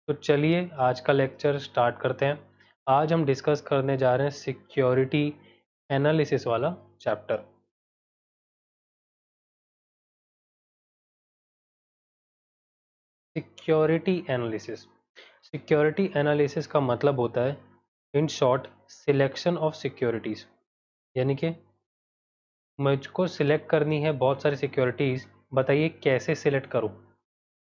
तो चलिए आज का लेक्चर स्टार्ट करते हैं। आज हम डिस्कस करने जा रहे हैं सिक्योरिटी एनालिसिस वाला chapter. Security analysis. Security analysis का मतलब होता है in short selection of securities. यानी कि मुझको सिलेक्ट करनी है बहुत सारी सिक्योरिटीज, बताइए कैसे सिलेक्ट करूं।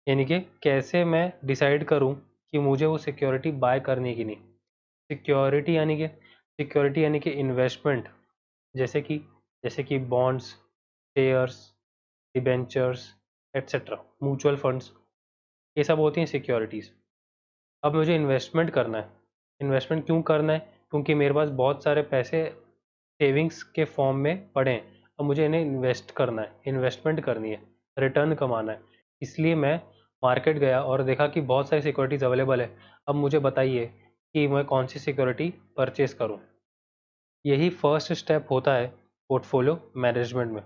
यानी कि कैसे मैं डिसाइड करूं कि मुझे वो सिक्योरिटी बाय करनी है कि नहीं। सिक्योरिटी यानी कि इन्वेस्टमेंट, जैसे कि bonds, shares, debentures, etcetera, mutual funds, ये सब होती हैं सिक्योरिटीज़। अब मुझे इन्वेस्टमेंट करना है। इन्वेस्टमेंट क्यों करना है? क्योंकि मेरे पास बहुत सारे पैसे सेविंग्स के फॉर्म में पड़े हैं। अब मुझे इन्हें इन्वेस्ट करना है, इन्वेस्टमेंट करनी है, रिटर्न कमाना है। इसलिए मैं मार्केट गया और देखा कि बहुत सारी सिक्योरिटीज़ अवेलेबल है। अब मुझे बताइए कि मैं कौन सी सिक्योरिटी परचेज करूं। यही फर्स्ट स्टेप होता है पोर्टफोलियो मैनेजमेंट में।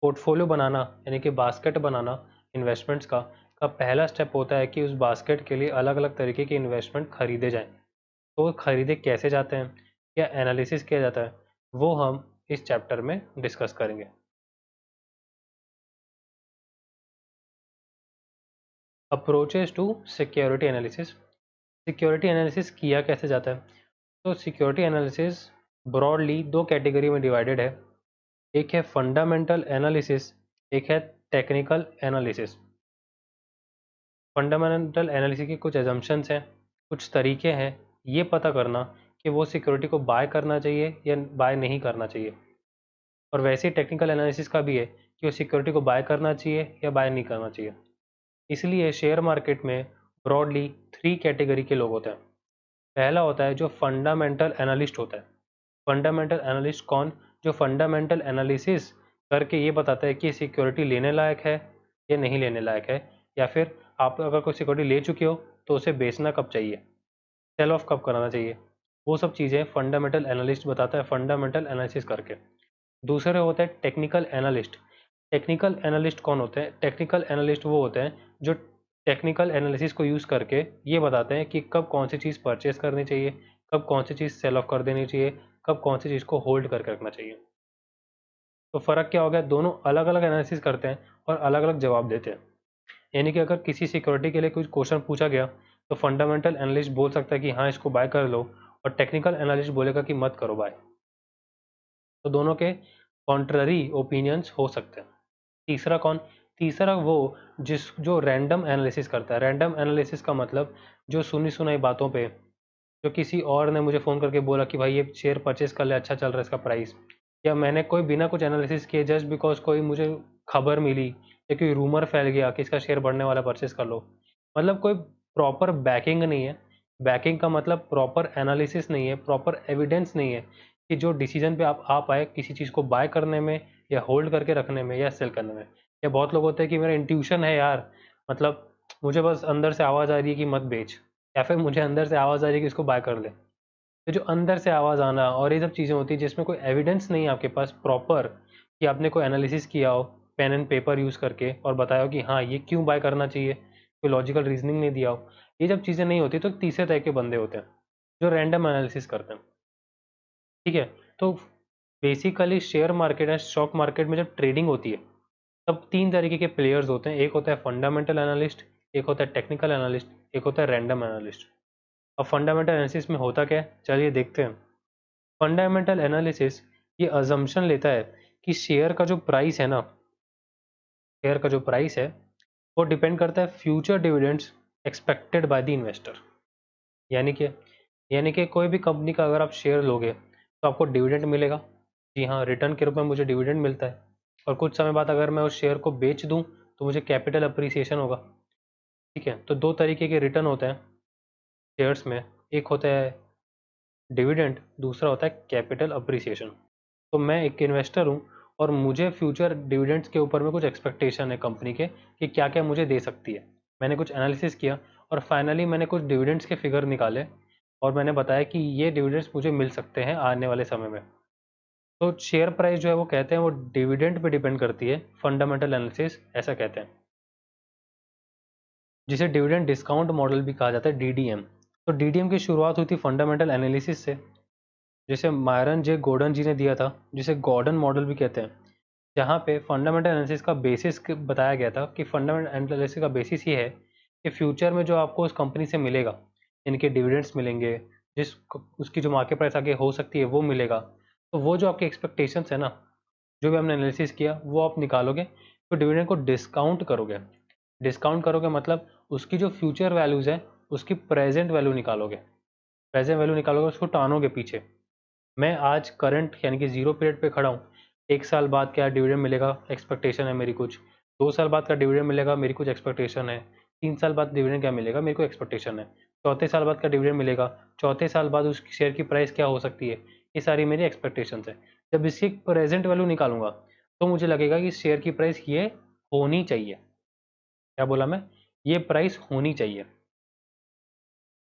पोर्टफोलियो बनाना यानी कि बास्केट बनाना इन्वेस्टमेंट्स का पहला स्टेप होता है कि उस बास्केट के लिए अलग अलग तरीके के इन्वेस्टमेंट खरीदे जाएं। तो वो खरीदे कैसे जाते हैं या एनालिसिस किया जाता है, वो हम इस चैप्टर में डिस्कस करेंगे। Approaches to security analysis. Security analysis किया कैसे जाता है? तो सिक्योरिटी एनालिसिस ब्रॉडली दो कैटेगरी में डिवाइडेड है। एक है फंडामेंटल एनालिसिस, एक है टेक्निकल एनालिसिस। फंडामेंटल एनालिसिस के कुछ एजम्पशंस हैं, कुछ तरीके हैं ये पता करना कि वो सिक्योरिटी को बाय करना चाहिए या बाय नहीं करना चाहिए। और वैसे ही टेक्निकल एनालिसिस का भी है कि वो सिक्योरिटी को बाय करना चाहिए या बाय नहीं करना चाहिए। इसलिए शेयर मार्केट में ब्रॉडली थ्री कैटेगरी के लोग होते हैं। पहला होता है जो फंडामेंटल एनालिस्ट होता है। फंडामेंटल एनालिस्ट कौन? जो फंडामेंटल एनालिसिस करके ये बताता है कि सिक्योरिटी लेने लायक है या नहीं लेने लायक है, या फिर आप अगर कोई सिक्योरिटी ले चुके हो तो उसे बेचना कब चाहिए, सेल ऑफ कब कराना चाहिए। वो सब चीज़ें फंडामेंटल एनालिस्ट बताता है फंडामेंटल एनालिसिस करके। दूसरे होते हैं टेक्निकल एनालिस्ट। टेक्निकल एनालिस्ट कौन होते हैं? टेक्निकल एनालिस्ट वो होते हैं जो टेक्निकल एनालिसिस को यूज़ करके ये बताते हैं कि कब कौन सी चीज़ परचेस करनी चाहिए, कब कौन सी चीज़ सेल ऑफ कर देनी चाहिए, कब कौन सी चीज़ को होल्ड करके रखना चाहिए। तो फ़र्क क्या हो गया? दोनों अलग अलग एनालिसिस करते हैं और अलग अलग जवाब देते हैं। यानी कि अगर किसी सिक्योरिटी के लिए कुछ क्वेश्चन पूछा गया तो फंडामेंटल एनालिस्ट बोल सकता है कि हाँ इसको बाय कर लो, और टेक्निकल एनालिस्ट बोलेगा कि मत करो बाय। तो दोनों के कॉन्ट्ररी ओपिनियंस हो सकते हैं। तीसरा कौन? तीसरा वो जो रैंडम एनालिसिस करता है। रैंडम एनालिसिस का मतलब जो सुनी सुनाई बातों पे, जो किसी और ने मुझे फ़ोन करके बोला कि भाई ये शेयर परचेस कर ले, अच्छा चल रहा है इसका प्राइस, या मैंने कोई बिना कुछ एनालिसिस किए जस्ट बिकॉज कोई मुझे खबर मिली या कोई रूमर फैल गया कि इसका शेयर बढ़ने वाला, परचेस कर लो। मतलब कोई प्रॉपर बैकिंग नहीं है। बैकिंग का मतलब प्रॉपर एनालिसिस नहीं है, प्रॉपर एविडेंस नहीं है कि जो डिसीजन पे आप आ पाए किसी चीज़ को बाय करने में या होल्ड करके रखने में या सेल करने में। या बहुत लोग होते हैं कि मेरा इंट्यूशन है यार, मतलब मुझे बस अंदर से आवाज़ आ रही है कि मत बेच, या फिर मुझे अंदर से आवाज़ आ रही है कि इसको बाय कर ले। तो जो अंदर से आवाज़ आना और ये सब चीज़ें होती हैं जिसमें कोई एविडेंस नहीं है आपके पास प्रॉपर, कि आपने कोई एनालिसिस किया हो पेन एंड पेपर यूज़ करके और बताया हो कि हाँ ये क्यों बाय करना चाहिए, कोई लॉजिकल रीजनिंग नहीं दिया हो, ये जब चीज़ें नहीं होती तो तीसरे तरह के बंदे होते हैं जो रैंडम एनालिसिस करते हैं। ठीक है। तो बेसिकली शेयर मार्केट या स्टॉक मार्केट में जब ट्रेडिंग होती है तब तीन तरीके के प्लेयर्स होते हैं। एक होता है फंडामेंटल एनालिस्ट, एक होता है टेक्निकल एनालिस्ट, एक होता है रैंडम एनालिस्ट। अब फंडामेंटल एनालिसिस में होता क्या है, चलिए देखते हैं। फंडामेंटल एनालिसिस ये अजम्पशन लेता है कि शेयर का जो प्राइस है वो डिपेंड करता है future dividends expected by the investor. यानी कि कोई भी कंपनी का अगर आप शेयर लोगे तो आपको डिविडेंड मिलेगा। जी हाँ, रिटर्न के रूप में मुझे डिविडेंड मिलता है। और कुछ समय बाद अगर मैं उस शेयर को बेच दूं तो मुझे कैपिटल अप्रिसिएशन होगा। ठीक है। तो दो तरीके के रिटर्न होते हैं शेयर्स में। एक होता है डिविडेंड, दूसरा होता है कैपिटल अप्रिसिएशन। तो मैं एक इन्वेस्टर हूँ और मुझे फ्यूचर डिविडेंड्स के ऊपर में कुछ एक्सपेक्टेशन है कंपनी के कि क्या क्या मुझे दे सकती है। मैंने कुछ एनालिसिस किया और फाइनली मैंने कुछ डिविडेंड्स के फिगर निकाले और मैंने बताया कि ये डिविडेंड्स मुझे मिल सकते हैं आने वाले समय में। तो शेयर प्राइस जो है वो कहते हैं वो डिविडेंड पे डिपेंड करती है, फंडामेंटल एनालिसिस ऐसा कहते हैं। जिसे डिविडेंड डिस्काउंट मॉडल भी कहा जाता है, डीडीएम। तो डीडीएम की शुरुआत हुई थी फंडामेंटल एनालिसिस से, जिसे मायरन जे गॉर्डन जी ने दिया था, जिसे गॉर्डन मॉडल भी कहते हैं, जहाँ पे फंडामेंटल एनालिसिस का बेसिस बताया गया था कि फंडामेंटल एनालिसिस का बेसिस ये है कि फ्यूचर में जो आपको उस कंपनी से मिलेगा, इनके डिविडेंड्स मिलेंगे, जिस उसकी जो मार्केट प्राइस आगे हो सकती है वो मिलेगा, तो वो जो आपके एक्सपेक्टेशंस है ना, जो भी हमने एनालिसिस किया वो आप निकालोगे, तो डिविडेंड को डिस्काउंट करोगे। डिस्काउंट करोगे मतलब उसकी जो फ्यूचर वैल्यूज़ है उसकी प्रेजेंट वैल्यू निकालोगे। प्रेजेंट वैल्यू निकालोगे, उसको टानोगे पीछे। मैं आज करंट यानी कि जीरो पीरियड पे खड़ा हूँ, 1 साल बाद क्या डिविडेंड मिलेगा एक्सपेक्टेशन है मेरी कुछ, 2 साल बाद का डिविडेंड मिलेगा मेरी कुछ एक्सपेक्टेशन है, 3 साल बाद डिविडेंड क्या मिलेगा मेरे को एक्सपेक्टेशन है, चौथे साल बाद का डिविडेंड मिलेगा, चौथे साल बाद उस शेयर की प्राइस क्या हो सकती है, ये सारी मेरी एक्सपेक्टेशंस है। जब इसकी प्रेजेंट वैल्यू निकालूंगा तो मुझे लगेगा कि शेयर की प्राइस ये होनी चाहिए। क्या बोला मैं? ये प्राइस होनी चाहिए।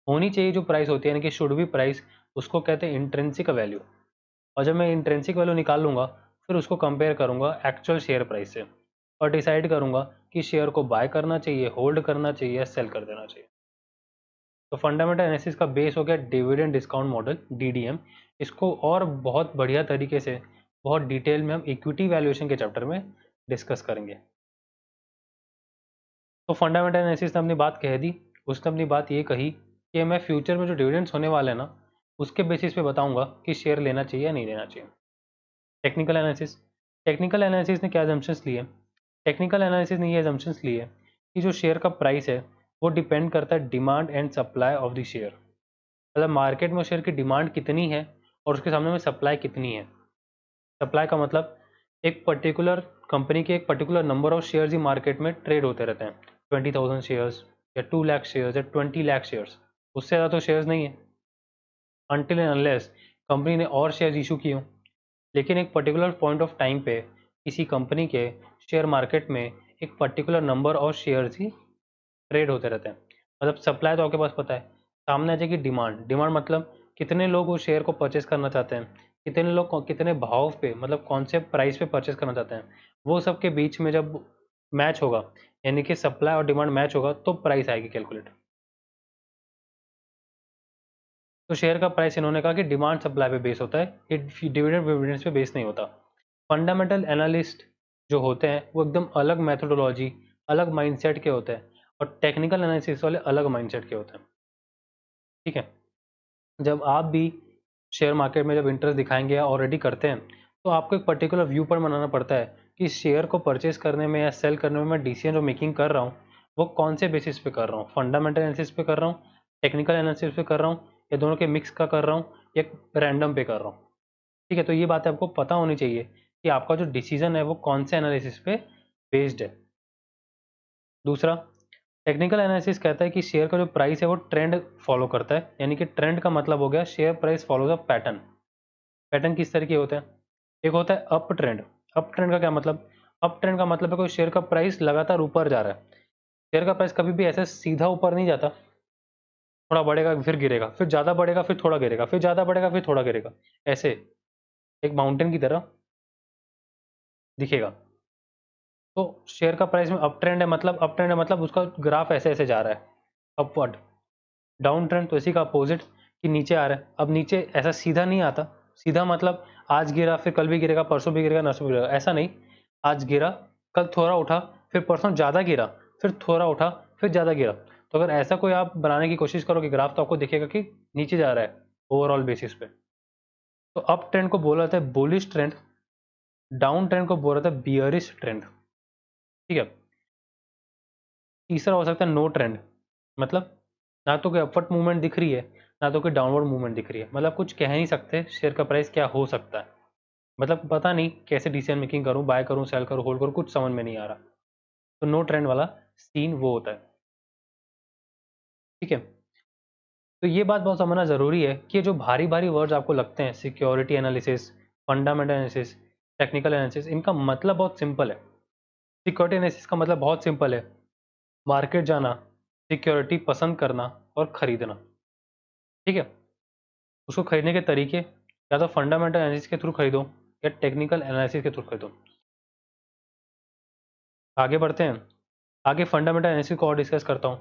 होनी चाहिए जो प्राइस होती है यानी कि शुड बी प्राइस, उसको कहते हैं इंट्रिंसिक वैल्यू। और जब मैं इंट्रिंसिक वैल्यू निकाल लूंगा फिर उसको कंपेयर करूंगा एक्चुअल शेयर प्राइस से और डिसाइड करूंगा कि शेयर को बाय करना चाहिए, होल्ड करना चाहिए या सेल कर देना चाहिए। तो फंडामेंटल एनालिसिस का बेस हो गया डिविडेंड डिस्काउंट मॉडल, डीडीएम। इसको और बहुत बढ़िया तरीके से, बहुत डिटेल में हम इक्विटी वैल्यूएशन के चैप्टर में डिस्कस करेंगे। तो फंडामेंटल एनालिसिस ने अपनी बात कह दी। उसने अपनी बात ये कही कि मैं फ्यूचर में जो डिविडेंड्स होने वाले हैं ना, उसके बेसिस पे बताऊंगा कि शेयर लेना चाहिए या नहीं लेना चाहिए। टेक्निकल एनालिसिस, टेक्निकल एनालिसिस ने क्या एजम्पशंस लिए? टेक्निकल एनालिसिस ने ये एजम्पशंस लिए कि जो शेयर का प्राइस है वो डिपेंड करता है demand and supply of the share. मतलब मार्केट में शेयर की डिमांड कितनी है और उसके सामने में सप्लाई कितनी है। सप्लाई का मतलब एक पर्टिकुलर कंपनी के एक particular number of shares he market में ट्रेड होते रहते हैं, 20,000 शेयर्स या 2 लाख शेयर्स या 20 लाख शेयर्स, उससे ज़्यादा तो शेयर्स नहीं है अनटिल एंड अनलेस कंपनी ने और शेयर्स इशू किए हों। लेकिन एक पर्टिकुलर पॉइंट ऑफ टाइम पे किसी कंपनी के शेयर मार्केट में एक particular number of shares he trade होते रहते हैं। मतलब सप्लाई तो आपके पास पता है, सामने आ जाएगी डिमांड। डिमांड मतलब कितने लोग उस शेयर को परचेस करना चाहते हैं, कितने लोग कितने भाव पे, मतलब कौन से प्राइस पे परचेस करना चाहते हैं। वो सब के बीच में जब मैच होगा, यानी कि सप्लाई और डिमांड मैच होगा, तो प्राइस आएगी कैलकुलेट। तो शेयर का प्राइस इन्होंने कहा कि डिमांड सप्लाई पे बेस होता है, ये डिविडेंड विविडेंड्स पे बेस नहीं होता। फंडामेंटल एनालिस्ट जो होते हैं वो एकदम अलग मेथोडोलॉजी, अलग माइंडसेट के होते हैं, और टेक्निकल एनालिसिस वाले अलग माइंडसेट के होते हैं। ठीक है? जब आप भी शेयर मार्केट में जब इंटरेस्ट दिखाएंगे या ऑलरेडी करते हैं, तो आपको एक पर्टिकुलर व्यू पर बनाना पड़ता है कि शेयर को परचेस करने में या सेल करने में मैं डिसीजन जो मेकिंग कर रहा हूँ वो कौन से बेसिस पे कर रहा हूँ, फंडामेंटल एनालिसिस पे कर रहा हूँ, टेक्निकल एनालिसिस पे कर रहा हूँ, या दोनों के मिक्स का कर रहा हूँ, या रैंडम पे कर रहा हूँ। ठीक है? तो ये बातें आपको पता होनी चाहिए कि आपका जो डिसीजन है वो कौन से एनालिसिस पे बेस्ड है। दूसरा, टेक्निकल एनालिसिस कहता है कि शेयर का जो प्राइस है वो ट्रेंड फॉलो करता है, यानी कि ट्रेंड का मतलब हो गया share price follows a pattern. Pattern किस तरह के होते हैं? एक होता है अप ट्रेंड। अप ट्रेंड का क्या मतलब? अप ट्रेंड का मतलब है कोई शेयर का प्राइस लगातार ऊपर जा रहा है। शेयर का प्राइस कभी भी ऐसे सीधा ऊपर नहीं जाता, थोड़ा बढ़ेगा फिर गिरेगा, फिर ज़्यादा बढ़ेगा फिर थोड़ा गिरेगा, फिर ज़्यादा बढ़ेगा फिर थोड़ा गिरेगा, ऐसे एक माउंटेन की तरह दिखेगा। तो शेयर का प्राइस में अप ट्रेंड है, मतलब अप ट्रेंड है मतलब उसका ग्राफ ऐसे ऐसे जा रहा है अपवर्ड। डाउन ट्रेंड तो इसी का अपोजिट कि नीचे आ रहा है। अब नीचे ऐसा सीधा नहीं आता, सीधा मतलब आज गिरा फिर कल भी गिरेगा, परसों भी गिरेगा, नरसों भी गिरेगा, ऐसा नहीं। आज गिरा, कल थोड़ा उठा, फिर परसों ज़्यादा गिरा, फिर थोड़ा उठा, फिर ज़्यादा गिरा। तो अगर ऐसा कोई आप बनाने की कोशिश करोगे ग्राफ, तो आपको दिखेगा कि नीचे जा रहा है ओवरऑल बेसिस पे। तो अप ट्रेंड को बोला जाता है बुलिश ट्रेंड, डाउन ट्रेंड को बोला जाता है बियरिश ट्रेंड। ठीक है? तीसरा हो सकता है नो ट्रेंड, मतलब ना तो कोई अपवर्ड मूवमेंट दिख रही है, ना तो कोई डाउनवर्ड मूवमेंट दिख रही है, मतलब कुछ कह नहीं सकते शेयर का प्राइस क्या हो सकता है। मतलब पता नहीं कैसे डिसीजन मेकिंग करूं, बाय करूं, सेल करूं, होल्ड करूं, कुछ समझ में नहीं आ रहा। तो नो ट्रेंड वाला सीन वो होता है। ठीक है? तो ये बात बहुत समझना जरूरी है कि जो भारी भारी वर्ड्स आपको लगते हैं, security analysis, fundamental analysis, technical analysis, इनका मतलब बहुत सिंपल है। सिक्योरिटी एनालिसिस का मतलब बहुत सिंपल है, मार्केट जाना, सिक्योरिटी पसंद करना और खरीदना। ठीक है? उसको खरीदने के तरीके, या तो फंडामेंटल एनालिसिस के थ्रू खरीदो या टेक्निकल एनालिसिस के थ्रू खरीदो। आगे बढ़ते हैं। आगे फंडामेंटल एनालिसिस को और डिस्कस करता हूँ।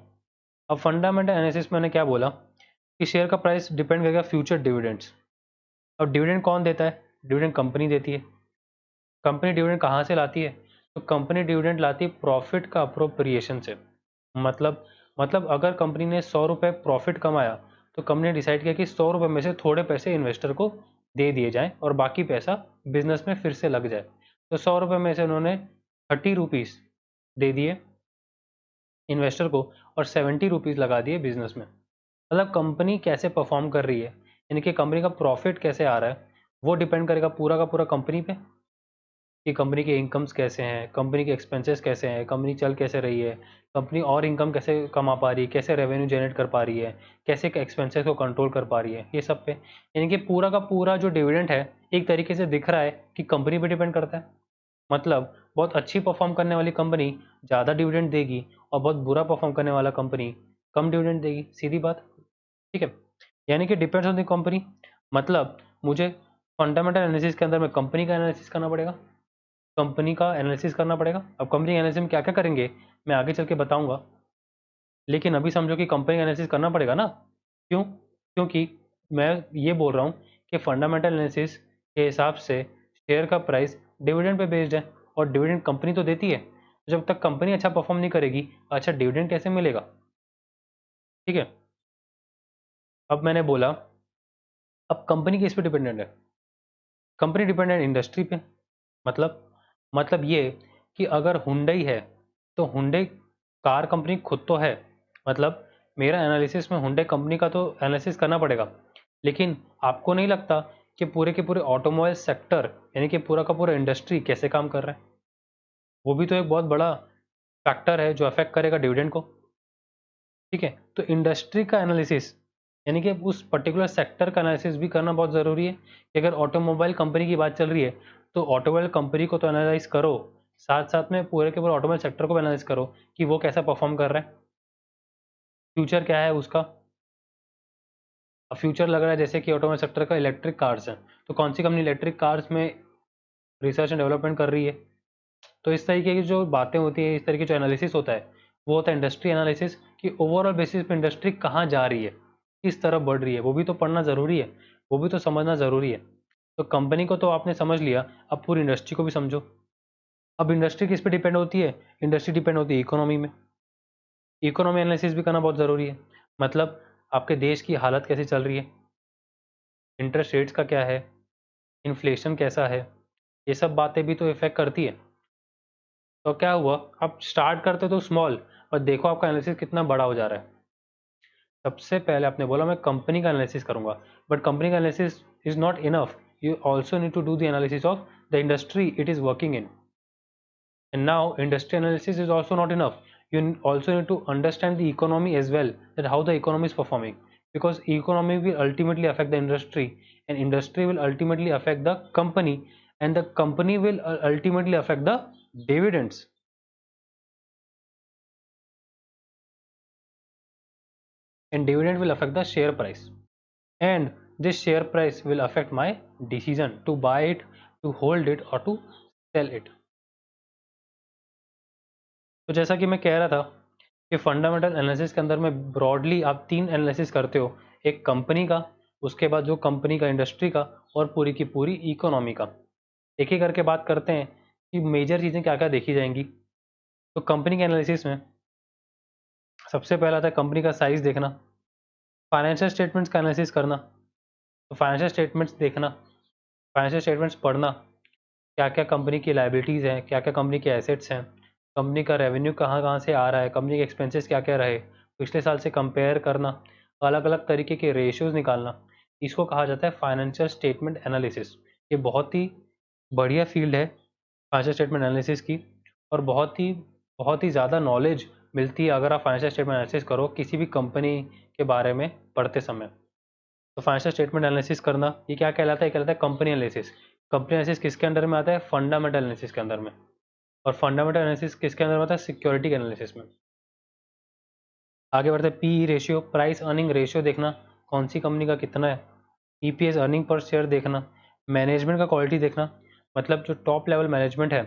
अब फंडामेंटल एनालिसिस मैंने क्या बोला कि शेयर का प्राइस डिपेंड करेगा फ्यूचर डिविडेंड्स। अब डिविडेंड कौन देता है? डिविडेंड कंपनी देती है। कंपनी डिविडेंड कहाँ से लाती है? तो कंपनी डिविडेंड लाती है प्रॉफिट का अप्रोप्रिएशन से। मतलब अगर कंपनी ने 100 रुपये प्रॉफिट कमाया तो कंपनी ने डिसाइड किया कि 100 रुपये में से थोड़े पैसे इन्वेस्टर को दे दिए जाएं और बाकी पैसा बिजनेस में फिर से लग जाए। तो 100 रुपये में से उन्होंने 30 रुपीज़ दे दिए इन्वेस्टर को और 70 रुपीज़ लगा दिए बिजनेस में। मतलब कंपनी कैसे परफॉर्म कर रही है, यानी कि कंपनी का प्रॉफिट कैसे आ रहा है, वो डिपेंड करेगा पूरा का पूरा कंपनी पे कि कंपनी के इनकम्स कैसे हैं, कंपनी के एक्सपेंसेस कैसे हैं, कंपनी चल कैसे रही है, कंपनी और इनकम कैसे कमा पा रही है, कैसे रेवेन्यू जनरेट कर पा रही है, कैसे एक्सपेंसेस को कंट्रोल कर पा रही है, ये सब पे। यानी कि पूरा का पूरा जो डिविडेंड है एक तरीके से दिख रहा है कि कंपनी पे डिपेंड करता है। मतलब बहुत अच्छी परफॉर्म करने वाली कंपनी ज़्यादा डिविडेंड देगी और बहुत बुरा परफॉर्म करने वाला कंपनी कम डिविडेंड देगी, सीधी बात। ठीक है, यानी कि डिपेंड्स ऑन द कंपनी। मतलब मुझे फंडामेंटल एनालिसिस के अंदर में कंपनी का एनालिसिस करना पड़ेगा, कंपनी का एनालिसिस करना पड़ेगा। अब कंपनी एनालिसिस में क्या क्या करेंगे मैं आगे चल के बताऊंगा, लेकिन अभी समझो कि कंपनी एनालिसिस करना पड़ेगा ना। क्यों? क्योंकि मैं ये बोल रहा हूँ कि फंडामेंटल एनालिसिस के हिसाब से शेयर का प्राइस डिविडेंड पे बेस्ड है और डिविडेंड कंपनी तो देती है। तो जब तक कंपनी अच्छा परफॉर्म नहीं करेगी, अच्छा डिविडेंड कैसे मिलेगा? ठीक है, अब मैंने बोला अब कंपनी किस पे डिपेंडेंट है? कंपनी डिपेंडेंट इंडस्ट्री पे। मतलब ये कि अगर हुंडई है तो हुंडई कार कंपनी खुद तो है। मतलब मेरा एनालिसिस में हुंडई कंपनी का तो एनालिसिस करना पड़ेगा, लेकिन आपको नहीं लगता कि पूरे के पूरे ऑटोमोबाइल सेक्टर यानी कि पूरा का पूरा इंडस्ट्री कैसे काम कर रहा है? वो भी तो एक बहुत बड़ा फैक्टर है जो अफेक्ट करेगा डिविडेंड को। ठीक है, तो इंडस्ट्री का एनालिसिस यानी कि उस पर्टिकुलर सेक्टर का एनालिसिस भी करना बहुत ज़रूरी है कि अगर ऑटोमोबाइल कंपनी की बात चल रही है तो ऑटोमोबाइल कंपनी को तो एनालाइज करो, साथ साथ में पूरे के पूरे ऑटोमोबाइल सेक्टर को भी एनालाइज करो कि वो कैसा परफॉर्म कर रहा है, फ्यूचर क्या है उसका। अब फ्यूचर लग रहा है जैसे कि ऑटोमोबाइल सेक्टर का इलेक्ट्रिक कार्स हैं, तो कौन सी कंपनी इलेक्ट्रिक कार्स में रिसर्च एंड डेवलपमेंट कर रही है। तो इस तरीके की जो बातें होती है, इस तरीके जो एनालिसिस होता है वो होता है इंडस्ट्री एनालिसिस कि ओवरऑल बेसिस पे इंडस्ट्री कहाँ जा रही है, किस तरफ बढ़ रही है, वो भी तो पढ़ना ज़रूरी है, वो भी तो समझना ज़रूरी है। तो कंपनी को तो आपने समझ लिया, अब पूरी इंडस्ट्री को भी समझो। अब इंडस्ट्री किस पे डिपेंड होती है? इंडस्ट्री डिपेंड होती है इकोनॉमी में। इकोनॉमी एनालिसिस भी करना बहुत ज़रूरी है। मतलब आपके देश की हालत कैसी चल रही है, इंटरेस्ट रेट्स का क्या है, इन्फ्लेशन कैसा है, ये सब बातें भी तो इफेक्ट करती है। तो क्या हुआ, आप स्टार्ट करते तो स्मॉल और देखो आपका एनालिसिस कितना बड़ा हो जा रहा है। सबसे पहले आपने बोला मैं कंपनी का एनालिसिस करूंगा, बट कंपनी का analysis is not enough, you also need to do the analysis of the industry it is working in. And now industry analysis is also not enough, you also need to understand the economy as well, that how the economy is performing, because economy will ultimately affect the industry and industry will ultimately affect the company and the company will ultimately affect the dividends and dividend will affect the share price, and this share price will affect my decision to buy it, to hold it or to sell it. तो जैसा कि मैं कह रहा था कि fundamental analysis के अंदर में ब्रॉडली आप 3 एनालिसिस करते हो, एक कंपनी का, उसके बाद जो कंपनी का इंडस्ट्री का और पूरी की पूरी इकोनॉमी का। एक ही करके बात करते हैं कि मेजर चीज़ें क्या क्या देखी जाएंगी। तो कंपनी के एनालिसिस में सबसे पहला था कंपनी का साइज देखना, फाइनेंशियल स्टेटमेंट्स का एनालिसिस करना। तो फाइनेंशियल स्टेटमेंट्स देखना, फाइनेंशियल स्टेटमेंट्स पढ़ना, क्या क्या कंपनी की लाइबिलिटीज़ हैं, क्या क्या कंपनी के एसेट्स हैं, कंपनी का रेवेन्यू कहाँ कहाँ से आ रहा है, कंपनी के एक्सपेंसेस क्या क्या रहे, पिछले साल से कंपेयर करना, अलग अलग तरीके के रेशियोज निकालना, इसको कहा जाता है फाइनेंशियल स्टेटमेंट एनालिसिस। ये बहुत ही बढ़िया फील्ड है फाइनेंशियल स्टेटमेंट एनालिसिस की, और बहुत ही ज़्यादा नॉलेज मिलती है अगर आप फाइनेंशियल स्टेटमेंट एनालिसिस करो किसी भी कंपनी के बारे में पढ़ते समय। तो फाइनेंशियल स्टेटमेंट एनालिसिस करना ये क्या कहलाता है? ये कहलाता है कंपनी एनालिसिस। कंपनी एनालिसिस किसके अंदर में आता है? फंडामेंटल एनालिसिस के अंदर में। और फंडामेंटल एनालिसिस किसके अंदर में आता है? सिक्योरिटी के एनालिसिस में। आगे बढ़ते हैं, P ratio, price earning ratio देखना, कौन सी कंपनी का कितना है। ईपीएस, अर्निंग पर शेयर देखना, मैनेजमेंट का क्वालिटी देखना, मतलब जो टॉप लेवल मैनेजमेंट है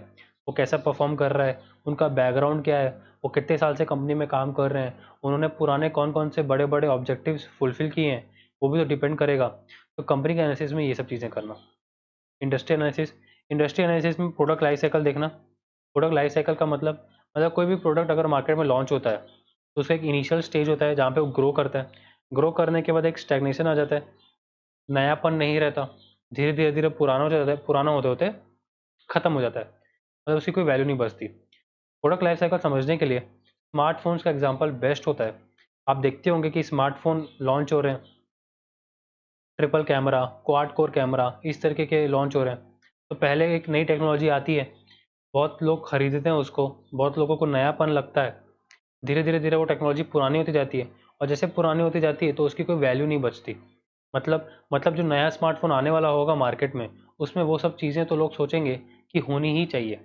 वो कैसा परफॉर्म कर रहा है, उनका बैकग्राउंड क्या है, वो कितने साल से कंपनी में काम कर रहे हैं, उन्होंने पुराने कौन कौन से बड़े बड़े ऑब्जेक्टिव्स फुलफिल किए हैं, वो भी तो डिपेंड करेगा। तो कंपनी के एनालिसिस में ये सब चीज़ें करना। इंडस्ट्री एनालिसिस में प्रोडक्ट लाइफ साइकिल देखना। प्रोडक्ट लाइफ साइकिल का मतलब कोई भी प्रोडक्ट अगर मार्केट में लॉन्च होता है तो उसका एक इनिशियल स्टेज होता है जहाँ पे वो ग्रो करता है। ग्रो करने के बाद एक स्टैग्नेशन आ जाता है, नयापन नहीं रहता, धीरे धीरे धीरे पुराना हो जाता है, पुराना होते होते खत्म हो जाता है, मतलब उसकी कोई वैल्यू नहीं बचती। प्रोडक्ट लाइफ साइकिल समझने के लिए स्मार्टफोन्स का एग्जाम्पल बेस्ट होता है। आप देखते होंगे कि स्मार्टफोन लॉन्च हो रहे हैं, triple camera, quad core camera, इस तरीके के लॉन्च हो रहे हैं। तो पहले एक नई टेक्नोलॉजी आती है, बहुत लोग खरीदते हैं उसको, बहुत लोगों को नयापन लगता है, धीरे धीरे धीरे वो टेक्नोलॉजी पुरानी होती जाती है, और जैसे पुरानी होती जाती है तो उसकी कोई वैल्यू नहीं बचती। मतलब जो नया स्मार्टफोन आने वाला होगा मार्केट में, उसमें वो सब चीज़ें तो लोग सोचेंगे कि होनी ही चाहिए।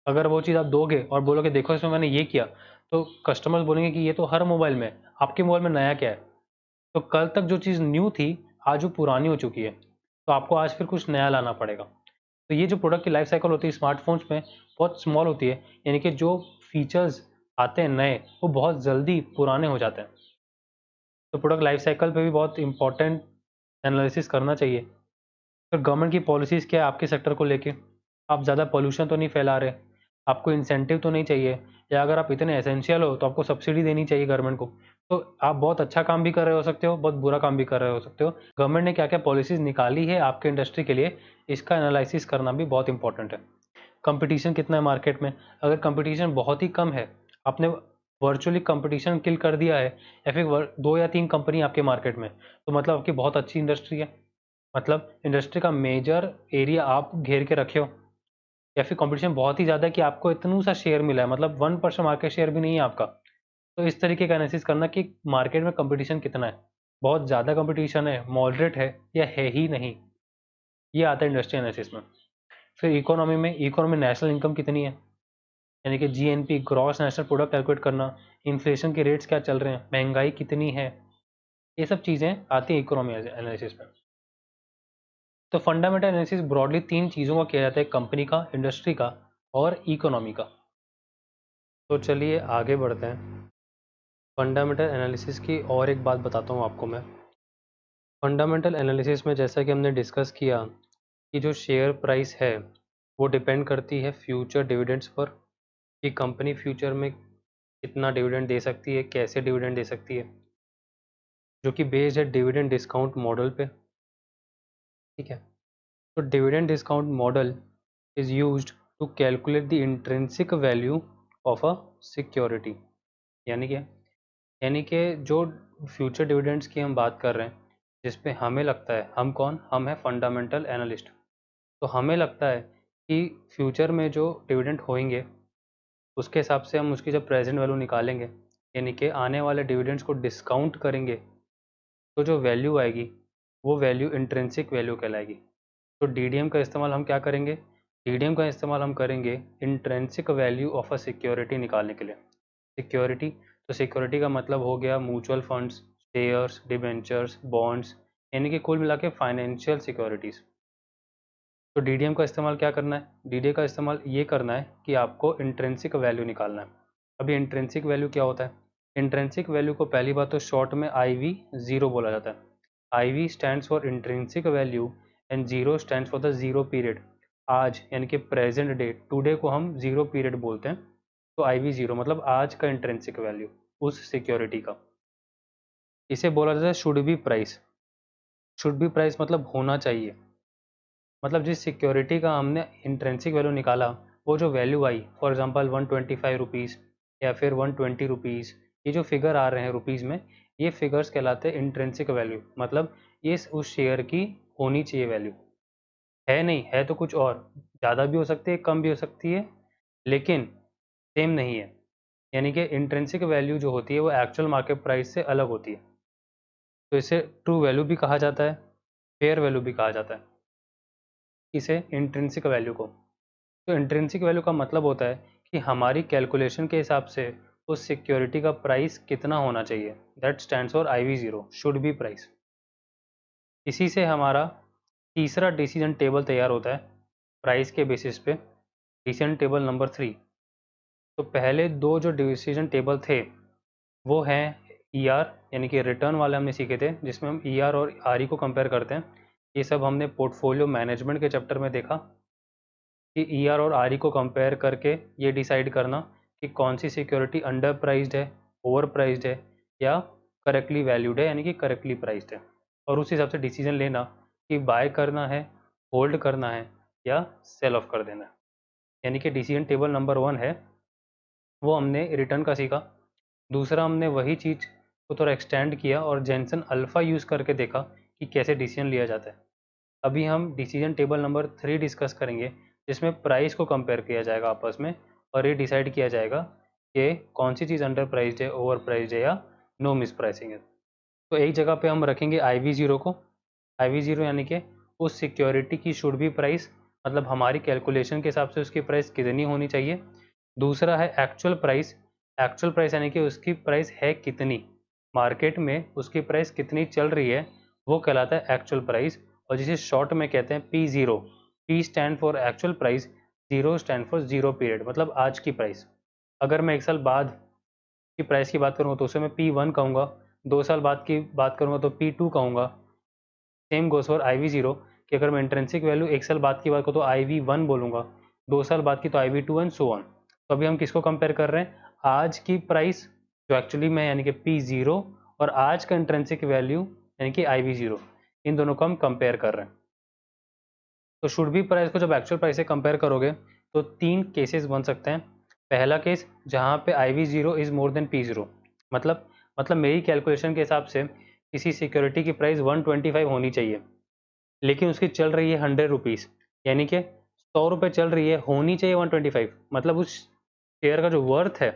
अगर वो चीज़ आप दोगे और बोलोगे देखो इसमें मैंने ये किया, तो कस्टमर्स बोलेंगे कि ये तो हर मोबाइल में है, आपके मोबाइल में नया क्या है। तो कल तक जो चीज़ न्यू थी आज वो पुरानी हो चुकी है, तो आपको आज फिर कुछ नया लाना पड़ेगा। तो ये जो प्रोडक्ट की लाइफ साइकिल होती है स्मार्टफोन्स में बहुत स्मॉल होती है, यानी कि जो फीचर्स आते हैं नए वो बहुत जल्दी पुराने हो जाते हैं। तो प्रोडक्ट लाइफ साइकिल पे भी बहुत इंपॉर्टेंट एनालिसिस करना चाहिए। तो गवर्नमेंट की पॉलिसीज़ क्या है आपके सेक्टर को लेके, आप ज़्यादा पोल्यूशन तो नहीं फैला रहे, आपको इंसेंटिव तो नहीं चाहिए, या अगर आप इतने एसेंशियल हो तो आपको सब्सिडी देनी चाहिए गवर्नमेंट को। तो आप बहुत अच्छा काम भी कर रहे हो सकते हो, बहुत बुरा काम भी कर रहे हो सकते हो। गवर्नमेंट ने क्या क्या पॉलिसीज़ निकाली है आपके इंडस्ट्री के लिए, इसका एनालिसिस करना भी बहुत इंपॉर्टेंट है। कंपटीशन कितना है मार्केट में, अगर कंपटीशन बहुत ही कम है, आपने वर्चुअली कंपटीशन किल कर दिया है, या फिर 2 या 3 कंपनी आपके मार्केट में, तो मतलब आपकी बहुत अच्छी इंडस्ट्री है, मतलब इंडस्ट्री का मेजर एरिया आप घेर के रखे हो। या फिर कंपटीशन बहुत ही ज़्यादा है कि आपको इतना सा शेयर मिला है, मतलब 1% मार्केट शेयर भी नहीं है आपका। तो इस तरीके का एनालिसिस करना कि मार्केट में कंपटीशन कितना है, बहुत ज़्यादा कंपटीशन है, मॉडरेट है, या है ही नहीं। ये आता है इंडस्ट्री एनालिसिस में। फिर इकोनॉमी नेशनल इनकम कितनी है, यानी कि GNP, gross national product calculate करना, इन्फ्लेशन के रेट्स क्या चल रहे हैं, महंगाई कितनी है, ये सब चीज़ें आती हैं इकोनॉमी एनालिसिस में। तो फंडामेंटल एनालिसिस ब्रॉडली 3 चीज़ों का किया जाता है, कंपनी का, इंडस्ट्री का और इकोनॉमी का। तो चलिए आगे बढ़ते हैं। फंडामेंटल एनालिसिस की और एक बात बताता हूँ आपको मैं। फंडामेंटल एनालिसिस में जैसा कि हमने डिस्कस किया कि जो शेयर प्राइस है वो डिपेंड करती है फ्यूचर डिविडेंड्स पर, कि कंपनी फ्यूचर में कितना डिविडेंड दे सकती है, कैसे डिविडेंड दे सकती है, जो कि बेस्ड है डिविडेंड डिस्काउंट मॉडल पे। ठीक है, तो dividend discount model is used to calculate the intrinsic value of a security. यानी क्या, यानी कि जो फ्यूचर डिविडेंड्स की हम बात कर रहे हैं, जिसपे हमें लगता है, हम कौन, हम है फंडामेंटल एनालिस्ट, तो हमें लगता है कि फ्यूचर में जो डिविडेंड होंगे उसके हिसाब से हम उसकी जब प्रेजेंट वैल्यू निकालेंगे, यानी कि आने वाले डिविडेंड्स को डिस्काउंट करेंगे, तो जो वैल्यू आएगी वो वैल्यू इंट्रिंसिक वैल्यू कहलाएगी। तो डीडीएम का इस्तेमाल हम क्या करेंगे, डीडीएम का इस्तेमाल हम करेंगे intrinsic value of a security निकालने के लिए। सिक्योरिटी, तो सिक्योरिटी का मतलब हो गया mutual funds, shares, debentures, bonds, यानी कि कुल मिला के फाइनेंशियल सिक्योरिटीज़। तो डीडीएम का इस्तेमाल क्या करना है, डीडीए का इस्तेमाल ये करना है कि आपको इंट्रिंसिक वैल्यू निकालना है। अभी इंट्रिंसिक वैल्यू क्या होता है, इंट्रिंसिक वैल्यू को पहली बात तो शॉर्ट में IV ज़ीरो बोला जाता है। IV stands for intrinsic value and zero stands for the zero period. आज यानी कि प्रेजेंट डे, टुडे को हम ज़ीरो पीरियड बोलते हैं, तो IV ज़ीरो मतलब आज का इंट्रिंसिक वैल्यू उस सिक्योरिटी का। इसे बोला जाता है should be price. Should be price मतलब होना चाहिए, मतलब जिस सिक्योरिटी का हमने इंट्रेंसिक वैल्यू निकाला, वो जो value I, for example 125 rupees या फिर 120 रुपीज़, ये जो फिगर आ रहे हैं रुपीज़ में, ये फिगर्स कहलाते हैं इंट्रेंसिक वैल्यू। मतलब ये उस शेयर की होनी चाहिए वैल्यू, है नहीं है तो कुछ और, ज़्यादा भी हो सकती है, कम भी हो सकती है, लेकिन सेम नहीं है। यानी कि इंट्रेंसिक वैल्यू जो होती है वो एक्चुअल मार्केट प्राइस से अलग होती है। तो इसे ट्रू वैल्यू भी कहा जाता है, फेयर वैल्यू भी कहा जाता है, इसे इंट्रिंसिक वैल्यू को। तो इंट्रिंसिक वैल्यू का मतलब होता है कि हमारी कैलकुलेशन के हिसाब से उस सिक्योरिटी का प्राइस कितना होना चाहिए, that stands for IV zero, should be price. इसी से हमारा तीसरा डिसीजन टेबल तैयार होता है प्राइस के बेसिस पे, डिसीजन टेबल नंबर 3। तो पहले दो जो डिसीजन टेबल थे वो हैं ER, यानी कि रिटर्न वाले हमने सीखे थे, जिसमें हम ER और RE को कंपेयर करते हैं। ये सब हमने पोर्टफोलियो मैनेजमेंट के चैप्टर में देखा कि ER और RE को कंपेयर करके ये डिसाइड करना कि कौन सी सिक्योरिटी अंडर प्राइज्ड है, ओवर प्राइज्ड है, या करेक्टली वैल्यूड है, यानी कि करेक्टली प्राइज्ड है, और उस हिसाब से डिसीजन लेना कि बाय करना है, होल्ड करना है, या सेल ऑफ कर देना है। यानी कि डिसीजन टेबल नंबर 1 है वो हमने रिटर्न का सीखा। दूसरा हमने वही चीज़ को थोड़ा एक्सटेंड किया और जेनसन अल्फ़ा यूज़ करके देखा कि कैसे डिसीजन लिया जाता है। अभी हम डिसीजन टेबल नंबर 3 डिस्कस करेंगे, जिसमें प्राइस को कंपेयर किया जाएगा आपस में, और ये डिसाइड किया जाएगा कि कौन सी चीज़ अंडर प्राइस्ड है, ओवर प्राइस्ड है, या नो मिस प्राइसिंग है। तो एक जगह पे हम रखेंगे IV0 को। IV0 यानी कि उस सिक्योरिटी की शुड बी प्राइस, मतलब हमारी कैलकुलेशन के हिसाब से उसकी प्राइस कितनी होनी चाहिए। दूसरा है एक्चुअल प्राइस। एक्चुअल प्राइस यानी कि उसकी प्राइस है कितनी, मार्केट में उसकी प्राइस कितनी चल रही है, वो कहलाता है एक्चुअल प्राइस, और जिसे शॉर्ट में कहते हैं P0। P stand for actual price, 0 stand for zero period, मतलब आज की प्राइस। अगर मैं 1 साल बाद की प्राइस की बात करूँगा तो उसे मैं P1 कहूँगा, 2 साल बाद की बात करूँगा तो P2 कहूँगा। सेम गोस फॉर IV0 कि अगर मैं इंट्रिंसिक वैल्यू 1 साल बाद की बात करूँ तो IV1 बोलूँगा, 2 साल बाद की तो IV2 एंड सो ऑन। तो अभी हम किसको कंपेयर कर रहे हैं, आज की प्राइस जो एक्चुअली में यानी कि P0, और आज का इंट्रिंसिक वैल्यू यानी कि IV0, इन दोनों को हम कंपेयर कर रहे हैं। तो शुड बी प्राइस को जब एक्चुअल प्राइस से कंपेयर करोगे तो 3 केसेस बन सकते हैं। पहला केस जहाँ पे IV0 is more than P0, मतलब मेरी कैलकुलेशन के हिसाब से किसी सिक्योरिटी की प्राइस 125 होनी चाहिए, लेकिन उसकी चल रही है 100 रुपीज़, यानी कि 100 रुपये चल रही है, होनी चाहिए 125, मतलब उस शेयर का जो वर्थ है,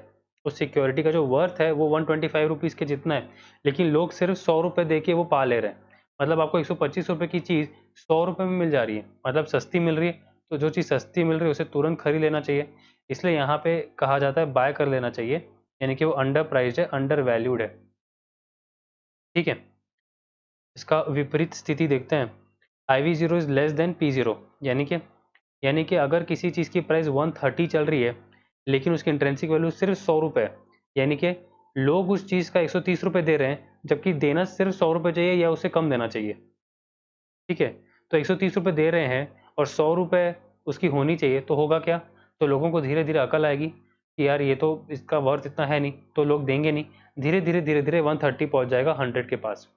उस सिक्योरिटी का जो वर्थ है वो 125 रुपीज़ के जितना है, लेकिन लोग सिर्फ 100 रुपये दे के वो पा ले रहे हैं। मतलब आपको 125 रुपये की चीज़ 100 रुपये में मिल जा रही है, मतलब सस्ती मिल रही है। तो जो चीज़ सस्ती मिल रही है उसे तुरंत खरीद लेना चाहिए, इसलिए यहाँ पे कहा जाता है बाय कर लेना चाहिए, यानी कि वो अंडर प्राइस्ड है, अंडर वैल्यूड है। ठीक है, इसका विपरीत स्थिति देखते हैं। IV0 is less than P0, यानी कि अगर किसी चीज़ की प्राइस 130 चल रही है लेकिन उसकी इंट्रिंसिक वैल्यू सिर्फ 100 रुपये है, यानी कि लोग उस चीज़ का 130 रुपये दे रहे हैं, जबकि देना सिर्फ 100 रुपये चाहिए या उससे कम देना चाहिए। ठीक है, तो 130 रुपये दे रहे हैं और 100 रुपये उसकी होनी चाहिए, तो होगा क्या, तो लोगों को धीरे धीरे अकल आएगी कि यार ये तो इसका वर्थ इतना है नहीं, तो लोग देंगे नहीं। धीरे धीरे 130 पहुंच जाएगा 100 के पास,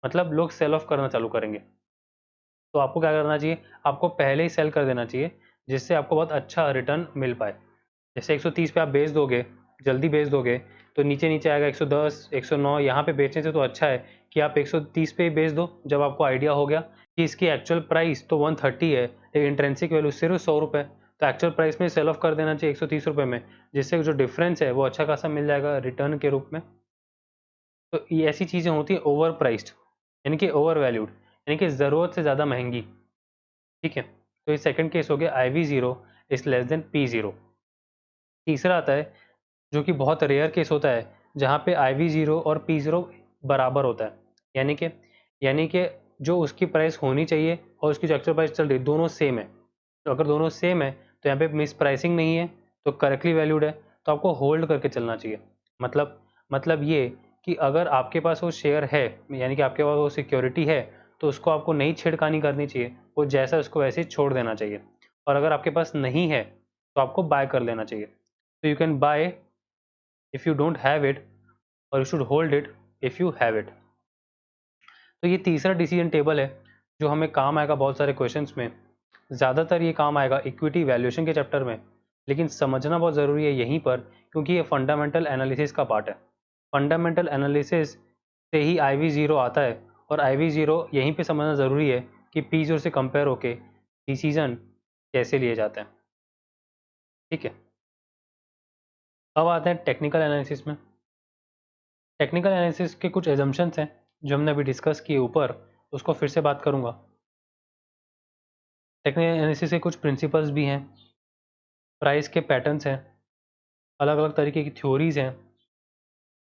मतलब लोग सेल ऑफ करना चालू करेंगे। तो आपको क्या करना चाहिए, आपको पहले ही सेल कर देना चाहिए, जिससे आपको बहुत अच्छा रिटर्न मिल पाए। जैसे 130 पे आप बेच दोगे, जल्दी बेच दोगे, तो नीचे नीचे आएगा 110, 109। यहाँ पे बेचने से तो अच्छा है कि आप 130 पे ही बेच दो, जब आपको आइडिया हो गया कि इसकी एक्चुअल प्राइस तो 130 है लेकिन इंट्रेंसिक वैल्यू सिर्फ 100 रुपये, तो एक्चुअल प्राइस में सेल ऑफ कर देना चाहिए 130 रुपये में, जिससे जो डिफरेंस है वो अच्छा खासा मिल जाएगा रिटर्न के रूप में। तो ये ऐसी चीज़ें होती हैं ओवर प्राइस्ड, यानी कि ओवर वैल्यूड, यानी कि ज़रूरत से ज़्यादा महंगी। ठीक है, तो ये सेकंड केस हो गया IV0 is less than P0। तीसरा आता है जो कि बहुत रेयर केस होता है, जहाँ पे IV0 और P0 बराबर होता है, यानी कि जो उसकी प्राइस होनी चाहिए और उसकी जो एक्चुअल प्राइस चल रही है दोनों सेम है। तो अगर दोनों सेम है तो यहाँ पे मिस प्राइसिंग नहीं है, तो करेक्टली वैल्यूड है, तो आपको होल्ड करके चलना चाहिए। मतलब ये कि अगर आपके पास वो शेयर है, यानी कि आपके पास वो सिक्योरिटी है, तो उसको आपको नई छेड़खानी करनी चाहिए, वो जैसा उसको वैसे ही छोड़ देना चाहिए। और अगर आपके पास नहीं है तो आपको बाय कर लेना चाहिए। तो you can buy if you don't have it, और you should hold it if you have it. तो ये तीसरा डिसीजन टेबल है जो हमें काम आएगा बहुत सारे क्वेश्चंस में। ज़्यादातर ये काम आएगा इक्विटी वैल्यूएशन के चैप्टर में, लेकिन समझना बहुत ज़रूरी है यहीं पर, क्योंकि ये फंडामेंटल एनालिसिस का पार्ट है। फंडामेंटल एनालिसिस से ही IV0 आता है, और IV0 यहीं पे समझना ज़रूरी है कि P0 से कंपेयर होके डिसीजन कैसे लिए जाते हैं। ठीक है, अब आते हैं टेक्निकल एनालिसिस में। टेक्निकल एनालिसिस के कुछ एजम्पशंस हैं जो हमने अभी डिस्कस किए ऊपर, उसको फिर से बात करूंगा। टेक्निकल एनालिसिस के कुछ प्रिंसिपल्स भी हैं, प्राइस के पैटर्न्स हैं, अलग अलग तरीके की थ्योरीज हैं,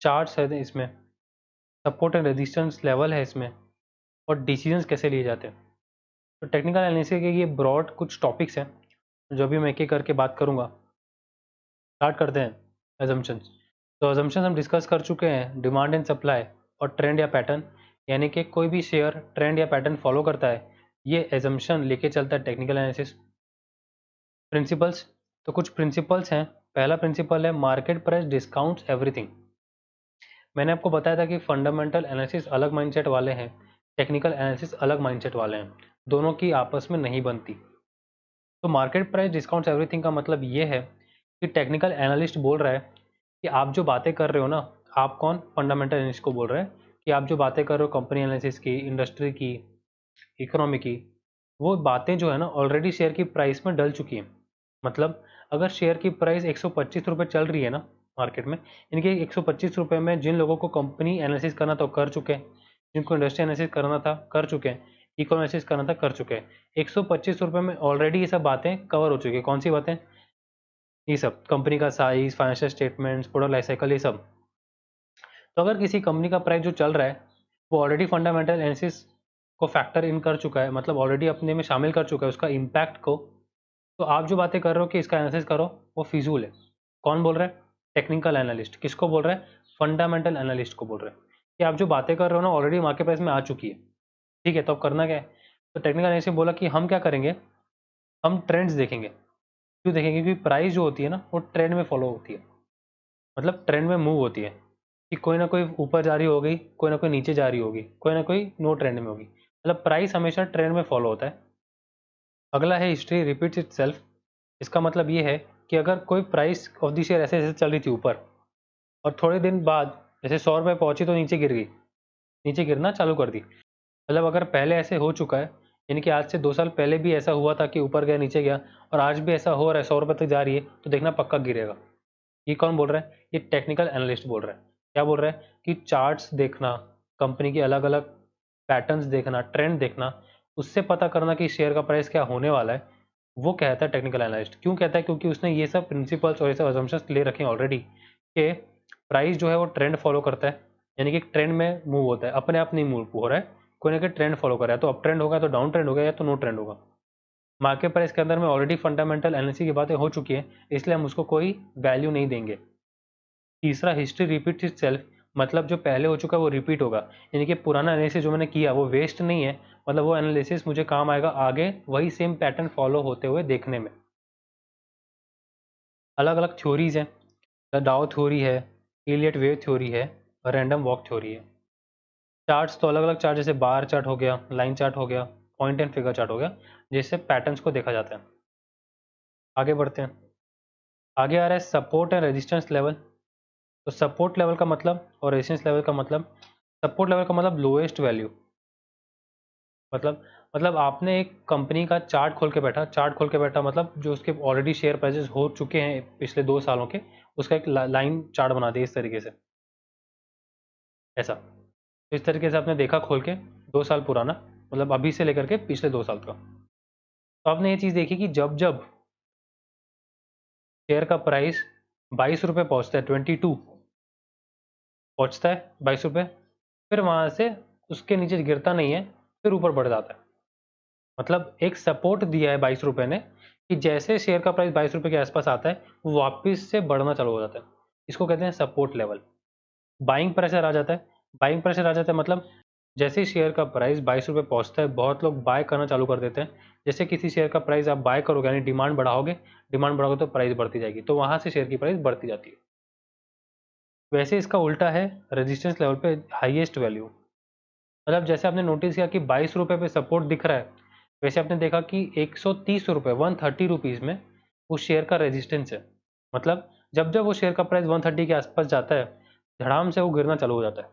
चार्ट्स हैं इसमें, सपोर्ट एंड रेजिस्टेंस लेवल है इसमें, और डिसीजंस कैसे लिए जाते हैं। तो टेक्निकल एनालिसिस के ये ब्रॉड कुछ टॉपिक्स हैं, जो भी मैं एक एक करके बात करूँगा। स्टार्ट करते हैं एजम्पशंस। तो एजम्पशंस हम डिस्कस कर चुके हैं, डिमांड एंड सप्लाई और ट्रेंड या पैटर्न, यानी कि कोई भी शेयर ट्रेंड या पैटर्न फॉलो करता है, ये एजम्पशन लेके चलता है टेक्निकल एनालिसिस। प्रिंसिपल्स, तो कुछ प्रिंसिपल्स हैं। पहला प्रिंसिपल है मार्केट प्राइस डिस्काउंट्स एवरीथिंग। मैंने आपको बताया था कि फंडामेंटल एनालिसिस अलग माइंडसेट वाले हैं, टेक्निकल एनालिसिस अलग माइंडसेट वाले हैं, दोनों की आपस में नहीं बनती। तो मार्केट प्राइस डिस्काउंट्स एवरीथिंग का मतलब ये है कि टेक्निकल एनालिस्ट बोल रहा है कि आप जो बातें कर रहे हो ना, आप कौन, फंडामेंटल एनालिस्ट को बोल रहे हैं कि आप जो बातें कर रहे हो कंपनी एनालिसिस की, इंडस्ट्री की, इकोनॉमी की, वो बातें जो है ना ऑलरेडी शेयर की प्राइस में डल चुकी हैं। मतलब अगर शेयर की प्राइस 125 रुपये चल रही है ना मार्केट में, इनके 125 रुपये में जिन लोगों को कंपनी एनालिसिस करना था कर चुके हैं, जिनको इंडस्ट्री एनालिसिस करना था कर चुके हैं, इको एनालिसिस करना था कर चुके हैं। 125 रुपये में ऑलरेडी ये सब बातें कवर हो चुकी है। कौन सी बातें? ये सब कंपनी का size, financial statements, product life cycle, ये सब। तो अगर किसी कंपनी का प्राइस जो चल रहा है वो ऑलरेडी फंडामेंटल एनालिसिस को फैक्टर इन कर चुका है, मतलब ऑलरेडी अपने में शामिल कर चुका है उसका इम्पैक्ट को, तो आप जो बातें कर रहे हो कि इसका एनालिसिस करो, वो फिजूल है। कौन बोल रहा है? Technical analyst. किसको बोल रहा है? फंडामेंटल एनालिस्ट को बोल रहा है कि आप जो बातें कर रहे हो ना ऑलरेडी मार्केट प्राइस में आ चुकी है। ठीक है, तो अब करना क्या है? तो टेक्निकल एनालिस्ट ने बोला कि हम क्या करेंगे, हम ट्रेंड्स देखेंगे। क्यों देखेंगे? क्योंकि प्राइस जो होती है ना वो ट्रेंड में फॉलो होती है, मतलब ट्रेंड में मूव होती है कि कोई ना कोई ऊपर जा रही होगी, कोई ना कोई नीचे जा रही होगी, कोई ना कोई नो ट्रेंड में होगी, मतलब प्राइस हमेशा ट्रेंड में फॉलो होता है। अगला है हिस्ट्री रिपीट्स इटसेल्फ। इसका मतलब ये है कि अगर कोई प्राइस ऑफ द शेयर ऐसे ऐसे चल रही थी ऊपर और थोड़े दिन बाद जैसे 100 रुपये पहुंची तो नीचे गिर गई, नीचे गिरना चालू कर दी, मतलब अगर पहले ऐसे हो चुका है, यानी कि आज से 2 साल पहले भी ऐसा हुआ था कि ऊपर गया नीचे गया, और आज भी ऐसा हो रहा है 100 रुपये तक जा रही है, तो देखना पक्का गिरेगा। ये कौन बोल रहा है? ये टेक्निकल एनालिस्ट बोल रहा है। क्या बोल रहा है? कि चार्ट्स देखना, कंपनी की अलग अलग पैटर्न्स देखना, ट्रेंड देखना, उससे पता करना कि शेयर का प्राइस क्या होने वाला है, वो कहता है टेक्निकल एनालिस्ट। क्यों कहता है? क्योंकि उसने ये सब प्रिंसिपल्स और ये सब अजम्पशंस ले रखे हैं ऑलरेडी कि प्राइस जो है वो ट्रेंड फॉलो करता है, यानी कि ट्रेंड में मूव होता है, अपने आप नहीं मूव हो रहा है, कोई ना कोई ट्रेंड फॉलो कर रहा है। तो अप ट्रेंड होगा तो डाउन ट्रेंड होगा, या तो नो ट्रेंड होगा। मार्केट प्राइस के अंदर में ऑलरेडी फंडामेंटल एनालिसिस की बातें हो चुकी हैं, इसलिए हम उसको कोई वैल्यू नहीं देंगे। तीसरा, हिस्ट्री रिपीट्स इटसेल्फ, मतलब जो पहले हो चुका है वो रिपीट होगा, यानी कि पुराना एनालिसिस जो मैंने किया वो वेस्ट नहीं है, मतलब वो एनालिसिस मुझे काम आएगा आगे वही सेम पैटर्न फॉलो होते हुए देखने में। अलग अलग थ्योरीज हैं, डाउ थ्योरी है, इलियट वेव थ्योरी है, और रैंडम वॉक थ्योरी है। चार्ट्स तो अलग अलग चार्ट, जैसे बार चार्ट हो गया, लाइन चार्ट हो गया, पॉइंट एंड फिगर चार्ट हो गया, जिससे पैटर्न्स को देखा जाता है। आगे बढ़ते हैं। आगे आ रहा है सपोर्ट एंड रेजिस्टेंस लेवल। तो सपोर्ट लेवल का मतलब और रेजिस्टेंस लेवल का मतलब, सपोर्ट लेवल का मतलब लोएस्ट वैल्यू, मतलब आपने एक कंपनी का चार्ट खोल के बैठा, चार्ट खोल के बैठा मतलब जो उसके ऑलरेडी शेयर प्राइसेस हो चुके हैं पिछले 2 सालों के, उसका एक लाइन चार्ट बना दिया इस तरीके से, ऐसा। तो इस तरीके से आपने देखा खोल के 2 साल पुराना, मतलब अभी से लेकर के पिछले 2 साल का। तो आपने ये चीज़ देखी कि जब जब शेयर का प्राइस 22 रुपये पहुँचता है, 22 पहुँचता है 22 रुपये, फिर वहाँ से उसके नीचे गिरता नहीं है, फिर ऊपर बढ़ जाता है। मतलब एक सपोर्ट दिया है 22 रुपये ने, कि जैसे शेयर का प्राइस 22 रुपये के आसपास आता है वो वापस से बढ़ना चालू हो जाता है, इसको कहते हैं सपोर्ट लेवल। बाइंग प्रेशर आ जाता है, बाइंग प्रेशर आ जाता है मतलब जैसे ही शेयर का प्राइस 22 रुपये पहुँचता है बहुत लोग बाय करना चालू कर देते हैं। जैसे किसी शेयर का प्राइस आप बाय करोगे, यानी डिमांड बढ़ाओगे तो प्राइस बढ़ती जाएगी, तो वहाँ से शेयर की प्राइस बढ़ती जाती है। वैसे इसका उल्टा है रेजिस्टेंस लेवल पे हाईएस्ट वैल्यू, मतलब जैसे आपने नोटिस किया कि 22 रुपये पे सपोर्ट दिख रहा है, वैसे आपने देखा कि 130 रुपये, 130 रुपीज़ में उस शेयर का रेजिस्टेंस है। मतलब जब जब वो शेयर का प्राइस 130 के आसपास जाता है, धड़ाम से वो गिरना चालू हो जाता है।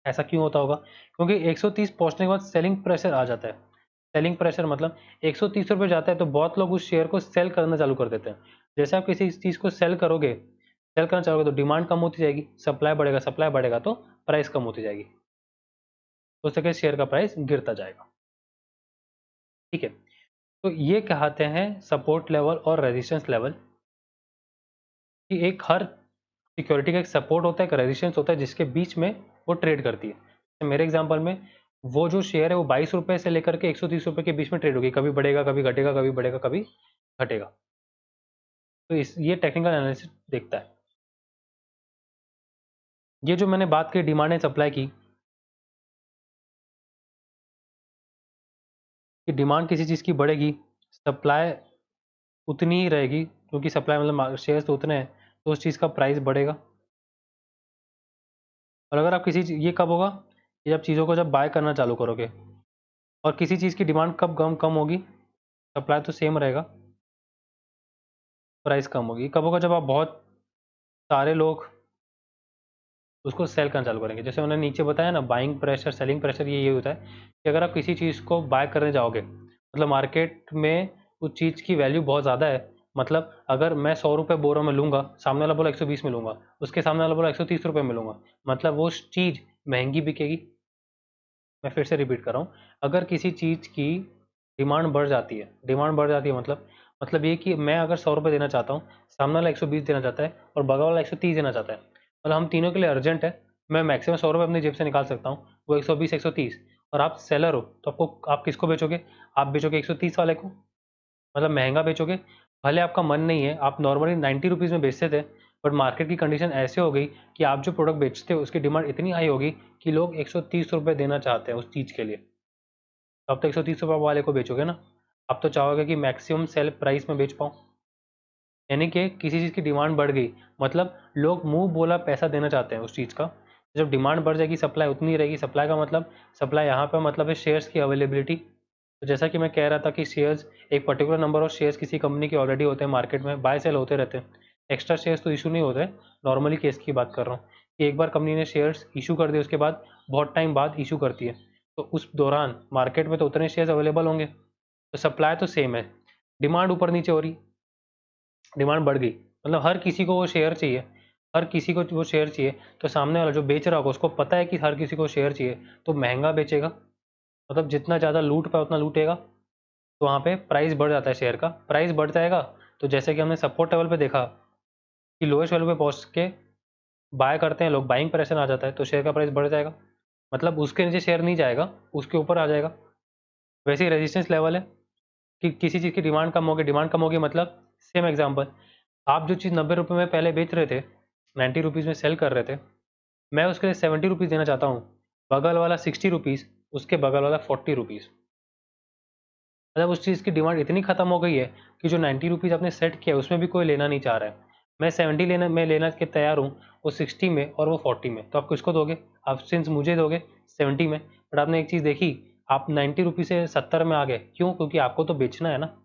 ऐसा क्यों होता होगा? क्योंकि 130 पहुंचने के बाद सेलिंग प्रेशर आ जाता है। सेलिंग प्रेशर मतलब 130 रुपये जाता है तो बहुत लोग उस शेयर को सेल करना चालू कर देते हैं। जैसे आप किसी चीज़ को सेल करोगे, सेल करना चाहोगे तो डिमांड कम होती जाएगी, सप्लाई बढ़ेगा तो प्राइस कम होती जाएगी, तो उससे क्या शेयर का प्राइस गिरता जाएगा। ठीक है, तो ये कहते हैं सपोर्ट लेवल और रेजिस्टेंस लेवल, कि एक हर सिक्योरिटी का एक सपोर्ट होता है, एक रेजिस्टेंस होता है जिसके बीच में वो ट्रेड करती है। तो मेरे एग्जांपल में वो जो शेयर है वो 22 रुपये से लेकर के 130 रुपये के बीच में ट्रेड होगी, कभी बढ़ेगा कभी घटेगा, कभी बढ़ेगा कभी घटेगा। तो ये टेक्निकल एनालिसिस देखता है। ये जो मैंने बात की डिमांड एंड सप्लाई की, कि डिमांड किसी चीज़ की बढ़ेगी, सप्लाई उतनी ही रहेगी, क्योंकि सप्लाई मतलब शेयर्स तो उतने हैं, तो उस चीज़ का प्राइस बढ़ेगा। और अगर आप ये कब होगा, कि जब चीज़ों को जब बाय करना चालू करोगे। और किसी चीज़ की डिमांड कब कम कम होगी, सप्लाई तो सेम रहेगा, प्राइस कम होगी। कब होगा, जब आप बहुत सारे लोग उसको सेल करना चालू करेंगे। जैसे उन्होंने नीचे बताया ना, बाइंग प्रेशर, सेलिंग प्रेशर, ये होता है कि अगर आप किसी चीज़ को बाय करने जाओगे, मतलब मार्केट में उस चीज़ की वैल्यू बहुत ज़्यादा है, मतलब अगर मैं 100 रुपये बोरों में लूँगा, सामने वाला बोला 120 में लूँगा, उसके सामने वाला बोला 130 रुपये में लूँगा, मतलब वो चीज़ महंगी बिकेगी। मैं फिर से रिपीट कर रहा हूँ, अगर किसी चीज़ की डिमांड बढ़ जाती है, मतलब ये कि मैं अगर 100 रुपये देना चाहता हूँ, सामने वाला 120 देना चाहता है और बगल वाला 130 देना चाहता है, मतलब हम तीनों के लिए अर्जेंट है, मैं मैक्सिमम 100 रुपये अपनी जेब से निकाल सकता हूँ, वो 120 130, और आप सेलर हो, तो आप किसको बेचोगे, आप बेचोगे 130 वाले को, मतलब महंगा बेचोगे। भले आपका मन नहीं है, आप नॉर्मली 90 रुपीज़ में बेचते थे, बट मार्केट की कंडीशन ऐसे हो गई कि आप जो प्रोडक्ट बेचते हो उसकी डिमांड इतनी हाई होगी कि लोग 130 रुपये देना चाहते हैं उस चीज़ के लिए। तो आप तो 130 रुपये वाले को बेचोगे ना, आप तो चाहोगे कि मैक्सिमम सेल प्राइस में बेच पाऊँ। यानी कि किसी चीज़ की डिमांड बढ़ गई, मतलब लोग मुंह बोला पैसा देना चाहते हैं उस चीज़ का। जब डिमांड बढ़ जाएगी, सप्लाई उतनी रहेगी। सप्लाई का मतलब, सप्लाई यहाँ पे मतलब है शेयर्स की अवेलेबिलिटी। तो जैसा कि मैं कह रहा था कि शेयर्स, एक पर्टिकुलर नंबर ऑफ शेयर्स किसी कंपनी के ऑलरेडी होते हैं मार्केट में, बाय सेल होते रहते हैं, एक्स्ट्रा शेयर्स तो इशू नहीं होते। नॉर्मली केस की बात कर रहा हूँ कि एक बार कंपनी ने शेयर्स इशू कर दिए, उसके बाद बहुत टाइम बाद इशू करती है, तो उस दौरान मार्केट में तो उतने शेयर्स अवेलेबल होंगे। तो सप्लाई तो सेम है, डिमांड ऊपर नीचे हो रही, डिमांड बढ़ गई, मतलब हर किसी को वो शेयर चाहिए, हर किसी को वो शेयर चाहिए। तो सामने वाला जो बेच रहा होगा उसको पता है कि हर किसी को शेयर चाहिए, तो महंगा बेचेगा, मतलब जितना ज़्यादा लूट पाए उतना लूटेगा। तो वहाँ पे प्राइस बढ़ जाता है, शेयर का प्राइस बढ़ जाएगा। तो जैसे कि हमने सपोर्ट लेवल पे देखा कि लोएस्ट लेवल पे पहुँच के बाय करते हैं लोग, बाइंग प्रेशर आ जाता है, तो शेयर का प्राइस बढ़ जाएगा, मतलब उसके नीचे शेयर नहीं जाएगा, उसके ऊपर आ जाएगा। वैसे ही रेजिस्टेंस लेवल है कि किसी चीज़ की डिमांड कम होगी, मतलब सेम एग्जांपल, आप जो चीज़ 90 रुपये में पहले बेच रहे थे, 90 रुपीज़ में सेल कर रहे थे, मैं उसके लिए 70 रुपीज़ देना चाहता हूँ, बगल वाला 60 रुपीज़, उसके बगल वाला 40 रुपीज़, मतलब उस चीज़ की डिमांड इतनी खत्म हो गई है कि जो 90 रुपीज़ आपने सेट किया है उसमें भी कोई लेना नहीं चाह रहा है। मैं 70 लेना के तैयार हूँ, वो 60 में और वो 40 में, तो आप किसको दोगे? आप सिंस मुझे दोगे 70 में। बट आपने एक चीज़ देखी, आप 90 रुपीज़ से 70 में आ गए, क्यों? क्योंकि आपको तो बेचना है ना,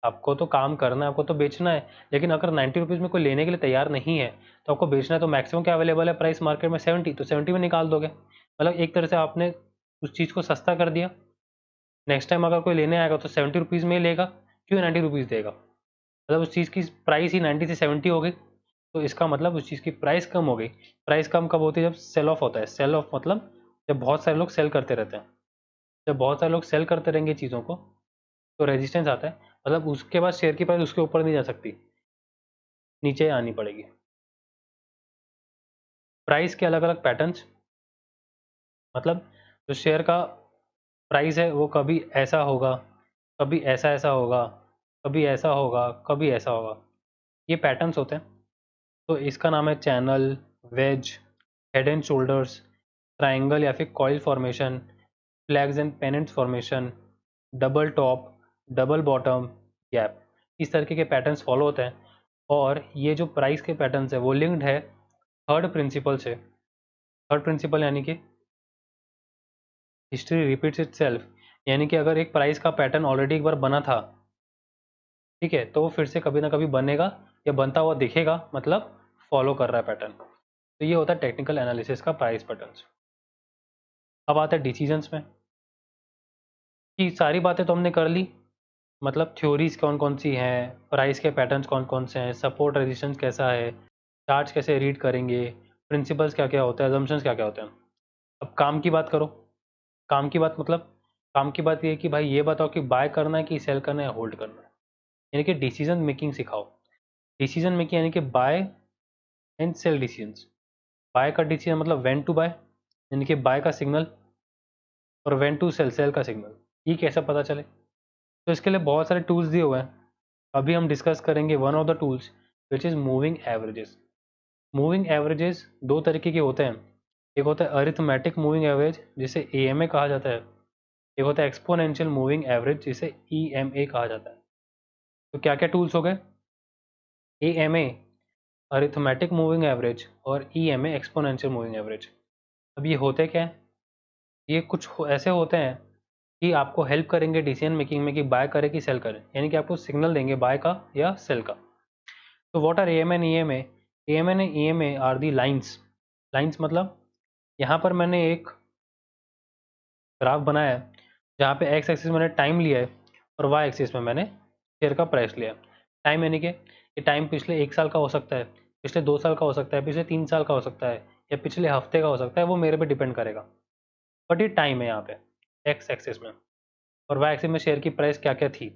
आपको तो काम करना है, आपको तो बेचना है। लेकिन अगर 90 रुपीज़ में कोई लेने के लिए तैयार नहीं है, तो आपको बेचना है, तो मैक्सिमम क्या अवेलेबल है प्राइस मार्केट में? 70, तो 70 में निकाल दोगे। मतलब एक तरह से आपने उस चीज़ को सस्ता कर दिया। नेक्स्ट टाइम अगर कोई लेने आएगा तो 70 रुपीज़ में ही लेगा, क्यों 90 रुपीज़ देगा? मतलब उस चीज़ की प्राइस ही 90 से 70 हो गई, तो इसका मतलब उस चीज़ की प्राइस कम हो गई। प्राइस कम कब होती है? जब सेल ऑफ होता है। सेल ऑफ मतलब जब बहुत सारे लोग सेल करते रहते हैं। जब बहुत सारे लोग सेल करते रहेंगे चीज़ों को, तो रेजिस्टेंस आता है, मतलब उसके बाद शेयर की प्राइस उसके ऊपर नहीं जा सकती, नीचे आनी पड़ेगी। प्राइस के अलग अलग पैटर्न्स, मतलब जो शेयर का प्राइस है वो कभी ऐसा होगा, कभी ऐसा ऐसा होगा, कभी ऐसा होगा, कभी ऐसा होगा, ये पैटर्न्स होते हैं। तो इसका नाम है channel, wedge, head and shoulders, triangle या फिर coil formation, flags and pennants formation, double top, double bottom, gap, इस तरीके के पैटर्न्स फॉलो होते हैं। और ये जो प्राइस के पैटर्न्स है वो लिंक्ड है थर्ड प्रिंसिपल से। थर्ड प्रिंसिपल यानी कि हिस्ट्री रिपीट्स इटसेल्फ, यानी कि अगर एक प्राइस का पैटर्न ऑलरेडी एक बार बना था, ठीक है, तो वो फिर से कभी ना कभी बनेगा या बनता हुआ दिखेगा, मतलब फॉलो कर रहा है पैटर्न। तो ये होता है टेक्निकल एनालिसिस का प्राइस पैटर्न्स। अब आता है डिसीजंस में, कि सारी बातें तो हमने कर ली, मतलब थ्योरीज कौन कौन सी हैं, प्राइस के पैटर्न्स कौन कौन से हैं, सपोर्ट रेजिस्टेंस कैसा है, चार्ट्स कैसे रीड करेंगे, प्रिंसिपल्स क्या क्या होते हैं, अजम्पशंस क्या क्या होते हैं। अब काम की बात करो। काम की बात मतलब, काम की बात ये है कि भाई ये बताओ कि बाय करना है कि सेल करना है, होल्ड करना है, यानी कि डिसीजन मेकिंग सिखाओ। डिसीजन मेकिंग यानी कि buy and sell decisions. Buy का डिसीजन मतलब व्हेन टू बाय, यानी कि बाय का सिग्नल, और व्हेन टू सेल, सेल का सिग्नल। ये कैसे पता चले? तो इसके लिए बहुत सारे टूल्स दिए हुए हैं। अभी हम डिस्कस करेंगे one of the tools which is moving averages. Moving averages दो तरीके के होते हैं। एक होता है अरिथमेटिक मूविंग एवरेज जिसे AMA कहा जाता है, एक होता है एक्सपोनेंशियल मूविंग एवरेज जिसे EMA कहा जाता है। तो क्या क्या टूल्स हो गए? AMA अरिथमेटिक मूविंग एवरेज और EMA एक्सपोनेंशियल मूविंग एवरेज। अब ये होते क्या हैं? ये कुछ ऐसे होते हैं कि आपको हेल्प करेंगे डिसीजन मेकिंग में कि बाय करें कि सेल करें, यानी कि आपको सिग्नल देंगे बाय का या सेल का। तो what are AMA and EMA? AMA and EMA are the lines. Lines मतलब यहाँ पर मैंने एक ग्राफ बनाया है जहाँ पे एक्स एक्सिस मैंने टाइम लिया है और वाई एक्सिस में मैंने शेयर का प्राइस लिया है। टाइम यानी कि ये टाइम पिछले 1 साल का हो सकता है, पिछले 2 साल का हो सकता है, पिछले 3 साल का हो सकता है या पिछले हफ्ते का हो सकता है, वो मेरे पे डिपेंड करेगा। बट ये टाइम है यहाँ पे एक्स एक्सिस में, और वाई एक्सिस में शेयर की प्राइस क्या क्या थी।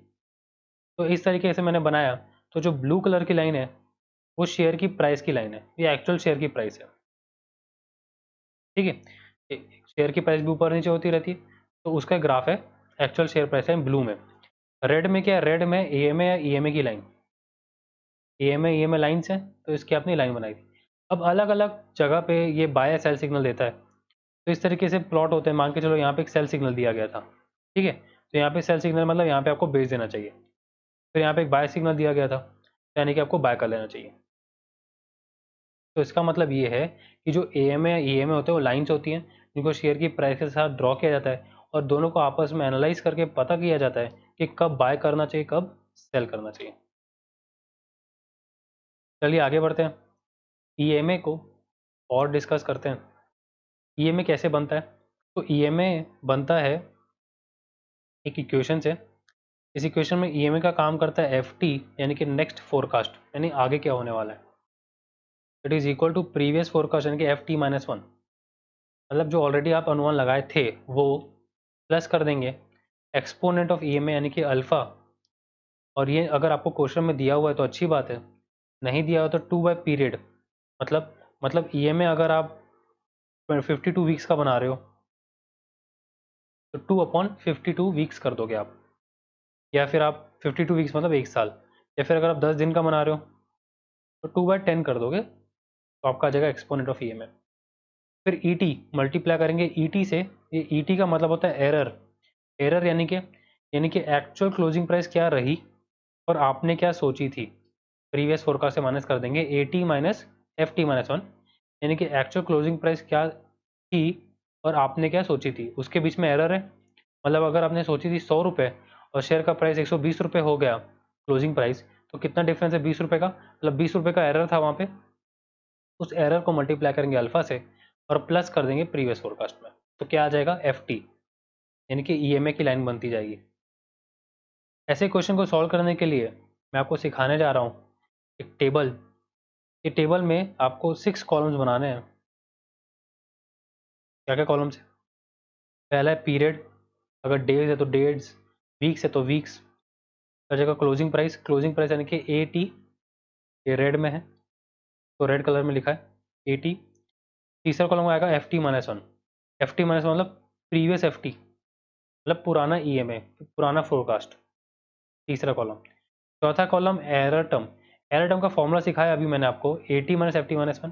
तो इस तरीके से मैंने बनाया। तो जो ब्लू कलर की लाइन है वो शेयर की प्राइस की लाइन है, ये एक्चुअल शेयर की प्राइस है। ठीक है, शेयर की प्राइस भी ऊपर नीचे होती रहती है, तो उसका ग्राफ है एक्चुअल शेयर प्राइस है ब्लू में। रेड में क्या है? रेड में AMA या EMA की लाइन, EMA लाइन्स है, तो इसकी आपने लाइन बनाई थी। अब अलग अलग जगह पे ये बाय सेल सिग्नल देता है, तो इस तरीके से प्लॉट होते हैं। मान के चलो यहाँ पे एक सेल सिग्नल दिया गया था, ठीक है, तो यहाँ पे सेल सिग्नल मतलब यहाँ पे आपको बेच देना चाहिए। फिर यहाँ पे एक बाय सिग्नल दिया गया था, तो यानी कि आपको बाय कर लेना चाहिए। तो इसका मतलब ये है कि जो AMA या EMA होते हैं वो लाइन्स होती हैं जिनको शेयर की प्राइस के साथ ड्रॉ किया जाता है और दोनों को आपस में एनालाइज करके पता किया जाता है कि कब बाय करना चाहिए, कब सेल करना चाहिए। चलिए आगे बढ़ते हैं, EMA को और डिस्कस करते हैं। EMA कैसे बनता है? तो EMA बनता है एक इक्वेशन से। इस इक्वेशन में EMA का काम करता है FT यानी कि नेक्स्ट फोरकास्ट, यानी आगे क्या होने वाला है। It is equal to previous forecast यानी कि FT-1, मतलब जो ऑलरेडी आप अनुमान लगाए थे वो प्लस कर देंगे एक्सपोनेंट ऑफ EMA यानी कि अल्फा। और ये अगर आपको क्वेश्चन में दिया हुआ है तो अच्छी बात है, नहीं दिया हुआ तो 2/पीरियड, मतलब EMA अगर आप 52 वीक्स का बना रहे हो तो 2/52 वीक्स कर दोगे आप, या फिर आप 52 वीक्स मतलब 1 साल, या फिर अगर आप 10 दिन का बना रहे हो तो 2/10 कर दोगे, तो आपका आ जाएगा एक्सपोनेंट ऑफ EMA। फिर ET मल्टीप्लाई करेंगे ET से। ये ET का मतलब होता है एरर। एरर यानी कि एक्चुअल क्लोजिंग प्राइस क्या रही और आपने क्या सोची थी। प्रीवियस फोरकास्ट से माइनस कर देंगे AT माइनस FT-1, यानी कि एक्चुअल क्लोजिंग प्राइस क्या थी और आपने क्या सोची थी, उसके बीच में एरर है। मतलब अगर आपने सोची थी 100 रुपये और शेयर का प्राइस 120 रुपये हो गया क्लोजिंग प्राइस, तो कितना डिफरेंस है? 20 रुपये का, मतलब 20 रुपये का एरर था वहाँ पे। उस एरर को मल्टीप्लाई करेंगे अल्फा से और प्लस कर देंगे प्रीवियस फोरकास्ट में, तो क्या आ जाएगा? FT, यानी कि EMA की लाइन बनती जाएगी। ऐसे क्वेश्चन को सॉल्व करने के लिए मैं आपको सिखाने जा रहा हूँ एक टेबल। ये टेबल में आपको 6 कॉलम्स बनाने हैं। क्या क्या कॉलम्स है? पहला है पीरियड, अगर डेज है तो डेज, वीक्स है तो वीक्स। हर जगह क्लोजिंग प्राइस यानी कि AT, ये रेड में है तो रेड कलर में लिखा है AT। तीसरा कॉलम आएगा FT-1, FT- मतलब प्रीवियस FT, मतलब पुराना EMA, पुराना फोरकास्ट, तीसरा कॉलम। चौथा column error term. Error term का फॉर्मूला सिखाया अभी मैंने आपको, AT माइनस FT-1।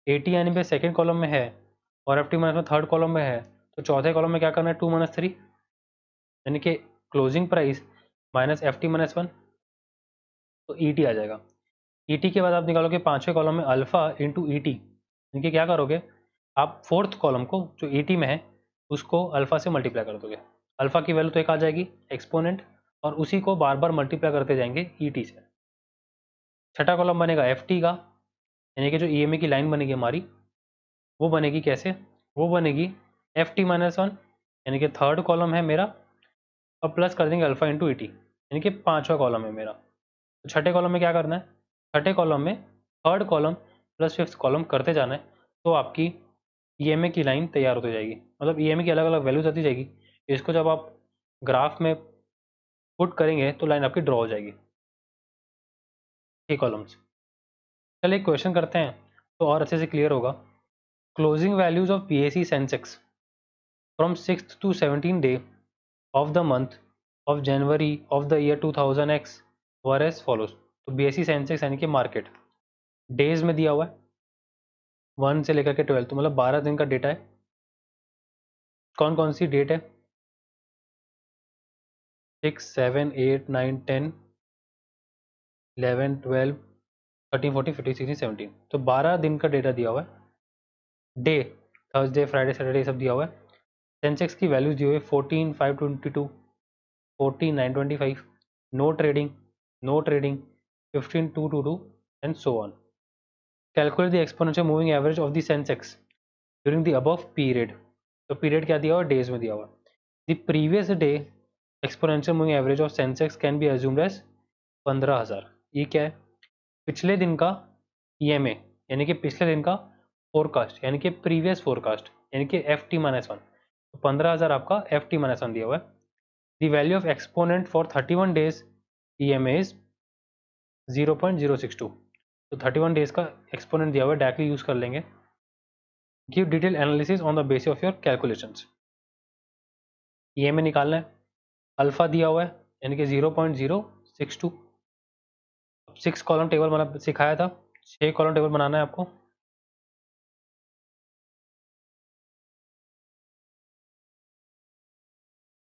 AT यानी पे सेकेंड कॉलम में है और FT- थर्ड कॉलम में है, तो चौथे कॉलम में क्या करना है? 2-3, यानी कि क्लोजिंग प्राइस माइनस FT-1, तो ET आ जाएगा। ET के बाद आप निकालोगे पांचवें कॉलम में अल्फा इंटू ET, यानी कि क्या करोगे आप फोर्थ कॉलम को जो ET में है उसको अल्फा से मल्टीप्लाई कर दोगे। अल्फा की वैल्यू तो एक आ जाएगी एक्सपोनेंट, और उसी को बार बार मल्टीप्लाई करते जाएंगे ET से। छठा कॉलम बनेगा FT का, यानी कि जो EMA की लाइन बनेगी हमारी वो बनेगी कैसे? वो बनेगी FT-1, यानी कि थर्ड कॉलम है मेरा, और प्लस कर देंगे अल्फा इंटू ET, यानी कि पांचवा कॉलम है मेरा। तो छठे कॉलम में क्या करना है? छठे कॉलम में third column plus fifth column करते जाना है, तो आपकी EMA की लाइन तैयार होती जाएगी। मतलब EMA की अलग अलग वैल्यूज आती जाएगी, इसको जब आप ग्राफ में पुट करेंगे तो लाइन आपकी ड्रॉ हो जाएगी, 6 कॉलम्स। चलिए क्वेश्चन करते हैं तो और अच्छे से क्लियर होगा। Closing values of BSE Sensex from 6th to 17th day of the month of January of the year 2000X were as follows. तो BSE सेंसेक्स यानी कि मार्केट डेज में दिया हुआ है 1 से लेकर के 12, तो मतलब 12 दिन का डेटा है। कौन कौन सी डेट है? 6, 7, 8, 9, 10, 11, 12, 13, 14, 15, 16, 17, तो 12 दिन का डेटा दिया हुआ है। डे थर्सडे फ्राइडे सैटरडे सब दिया हुआ है। सेंसेक्स की वैल्यूज दी हुई है 14,522, 14,925, no trading, no trading, 15,222 and so on. Calculate the exponential moving average of the Sensex during the above period. तो पीरियड क्या दिया हुआ है? डेज में दिया हुआ है। The previous day exponential moving average of Sensex can be assumed as 15,000। ये क्या है? पिछले दिन का EMA यानी कि पिछले दिन का फोरकास्ट यानी कि प्रीवियस फोरकास्ट यानी कि FT-1, तो 15,000 आपका FT-1 दिया हुआ है। The value of exponent for 31 days EMA is 0.062, तो 31 डेज का एक्सपोनेंट दिया हुआ है, डायरेक्टली यूज कर लेंगे। Give detail analysis on the basis of your calculations. EMA निकालना है, अल्फा दिया हुआ है यानी कि 0.062। 6 कॉलम टेबल बना सिखाया था, 6 कॉलम टेबल बनाना है आपको।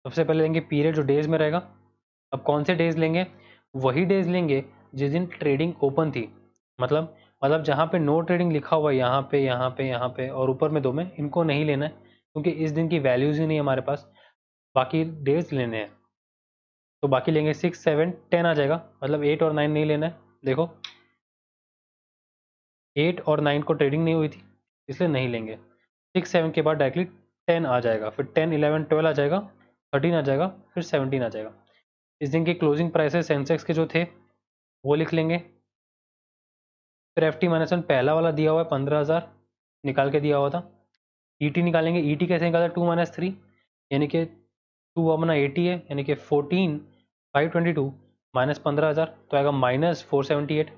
सबसे पहले लेंगे पीरियड जो डेज में रहेगा। अब कौन से डेज लेंगे? वही डेज लेंगे जिस दिन ट्रेडिंग ओपन थी। मतलब जहाँ पे नो ट्रेडिंग लिखा हुआ है, यहाँ पे यहाँ पे यहाँ पे और ऊपर में 2 में, इनको नहीं लेना है क्योंकि इस दिन की वैल्यूज ही नहीं है हमारे पास, बाकी डेज लेने हैं। तो बाकी लेंगे 6, 7, 10 आ जाएगा, मतलब 8 और 9 नहीं लेना है। देखो 8 और 9 को ट्रेडिंग नहीं हुई थी इसलिए नहीं लेंगे। 6, 7 के बाद डायरेक्टली 10 आ जाएगा, फिर 10, 11, 12 आ जाएगा, 13 आ जाएगा, फिर 17 आ जाएगा। इस दिन के क्लोजिंग प्राइसेस सेंसेक्स के जो थे वो लिख लेंगे। फिर FT-1 पहला वाला दिया हुआ है 15,000 निकाल के दिया हुआ था। ET निकालेंगे। ET कैसे निकाला? 2 - 3 यानी कि 2 अपना 80 है यानी कि 14,522 माइनस 15,000 तो आएगा -478।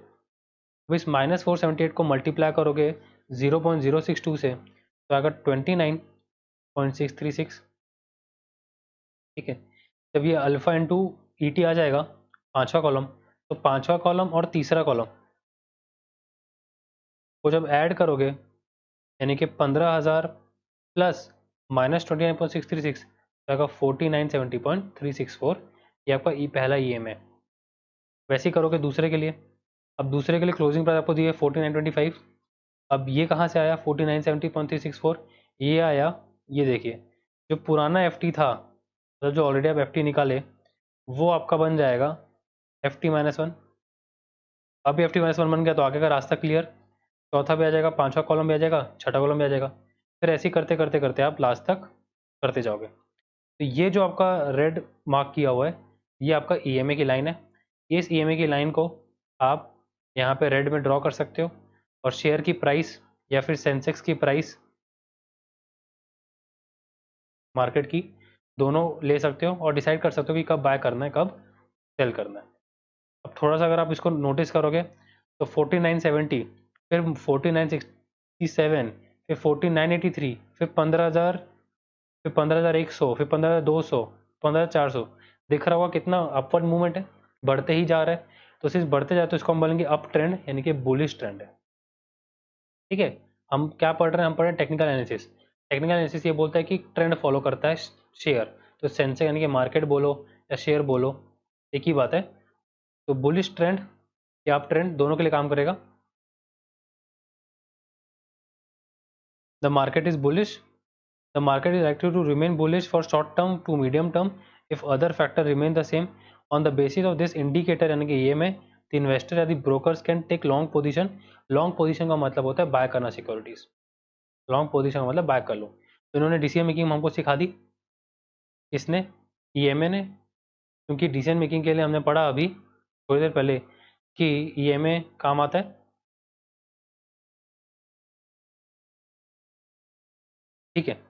अब इस -478 को मल्टीप्लाई करोगे 0.062 से तो आएगा 29.636। ठीक है, जब ये अल्फा इंटू ET आ जाएगा पांचवा कॉलम, तो पांचवा कॉलम और तीसरा कॉलम को जब ऐड करोगे यानी कि 15,000 प्लस -29.636 तो आएगा 4970.364। ये आपका पहला EM है। वैसे ही करोगे दूसरे के लिए। अब दूसरे के लिए क्लोजिंग प्राइस आपको दी है 4925। अब ये कहाँ से आया 4970.364? ये आया, ये देखिए जो पुराना FT था, मतलब जो ऑलरेडी आप FT निकाले वो आपका बन जाएगा FT-1। अभी FT-1 बन गया तो आगे का रास्ता क्लियर। चौथा भी आ जाएगा, पांचवा कॉलम भी आ जाएगा, छठा कॉलम भी आ जाएगा। फिर ऐसे ही करते करते करते आप लास्ट तक करते जाओगे। तो ये जो आपका रेड मार्क किया हुआ है ये आपका EMA की लाइन है। इस EMA की लाइन को आप यहाँ पे रेड में ड्रॉ कर सकते हो और शेयर की प्राइस या फिर सेंसेक्स की प्राइस मार्केट की दोनों ले सकते हो और डिसाइड कर सकते हो कि कब बाय करना है कब सेल करना है। अब थोड़ा सा अगर आप इसको नोटिस करोगे तो 4970, फिर 4967, फिर 4983, फिर 15,000, फिर 15,100, फिर 15,200, 15,400, दिख रहा होगा कितना अपवर्ड मूवमेंट है, बढ़ते ही जा रहा है। तो सिर्फ बढ़ते जाए तो इसको हम बोलेंगे अप ट्रेंड यानी कि बुलिश ट्रेंड है। ठीक है, हम क्या पढ़ रहे हैं? हम पढ़ रहे हैं टेक्निकल एनालिसिस। टेक्निकल एनालिसिस ये बोलता है कि ट्रेंड फॉलो करता है शेयर, तो सेंसेक्स यानी कि मार्केट बोलो या शेयर बोलो एक ही बात है। तो बुलिश ट्रेंड या अप ट्रेंड दोनों के लिए काम करेगा। The market is bullish, the market is likely to remain bullish for short term to medium term if other factor remain the same. On the basis of this indicator यानी कि EMA, the investor या the brokers can take long position. long position का मतलब होता है bye करना securities. long position का मतलब बाय कर लो। तो इन्होंने डिसीजन मेकिंग हमको सिखा दी, इसने EMA ने, क्योंकि डिसीजन मेकिंग के लिए हमने पढ़ा अभी थोड़ी देर पहले कि EMA काम आता है। ठीक है,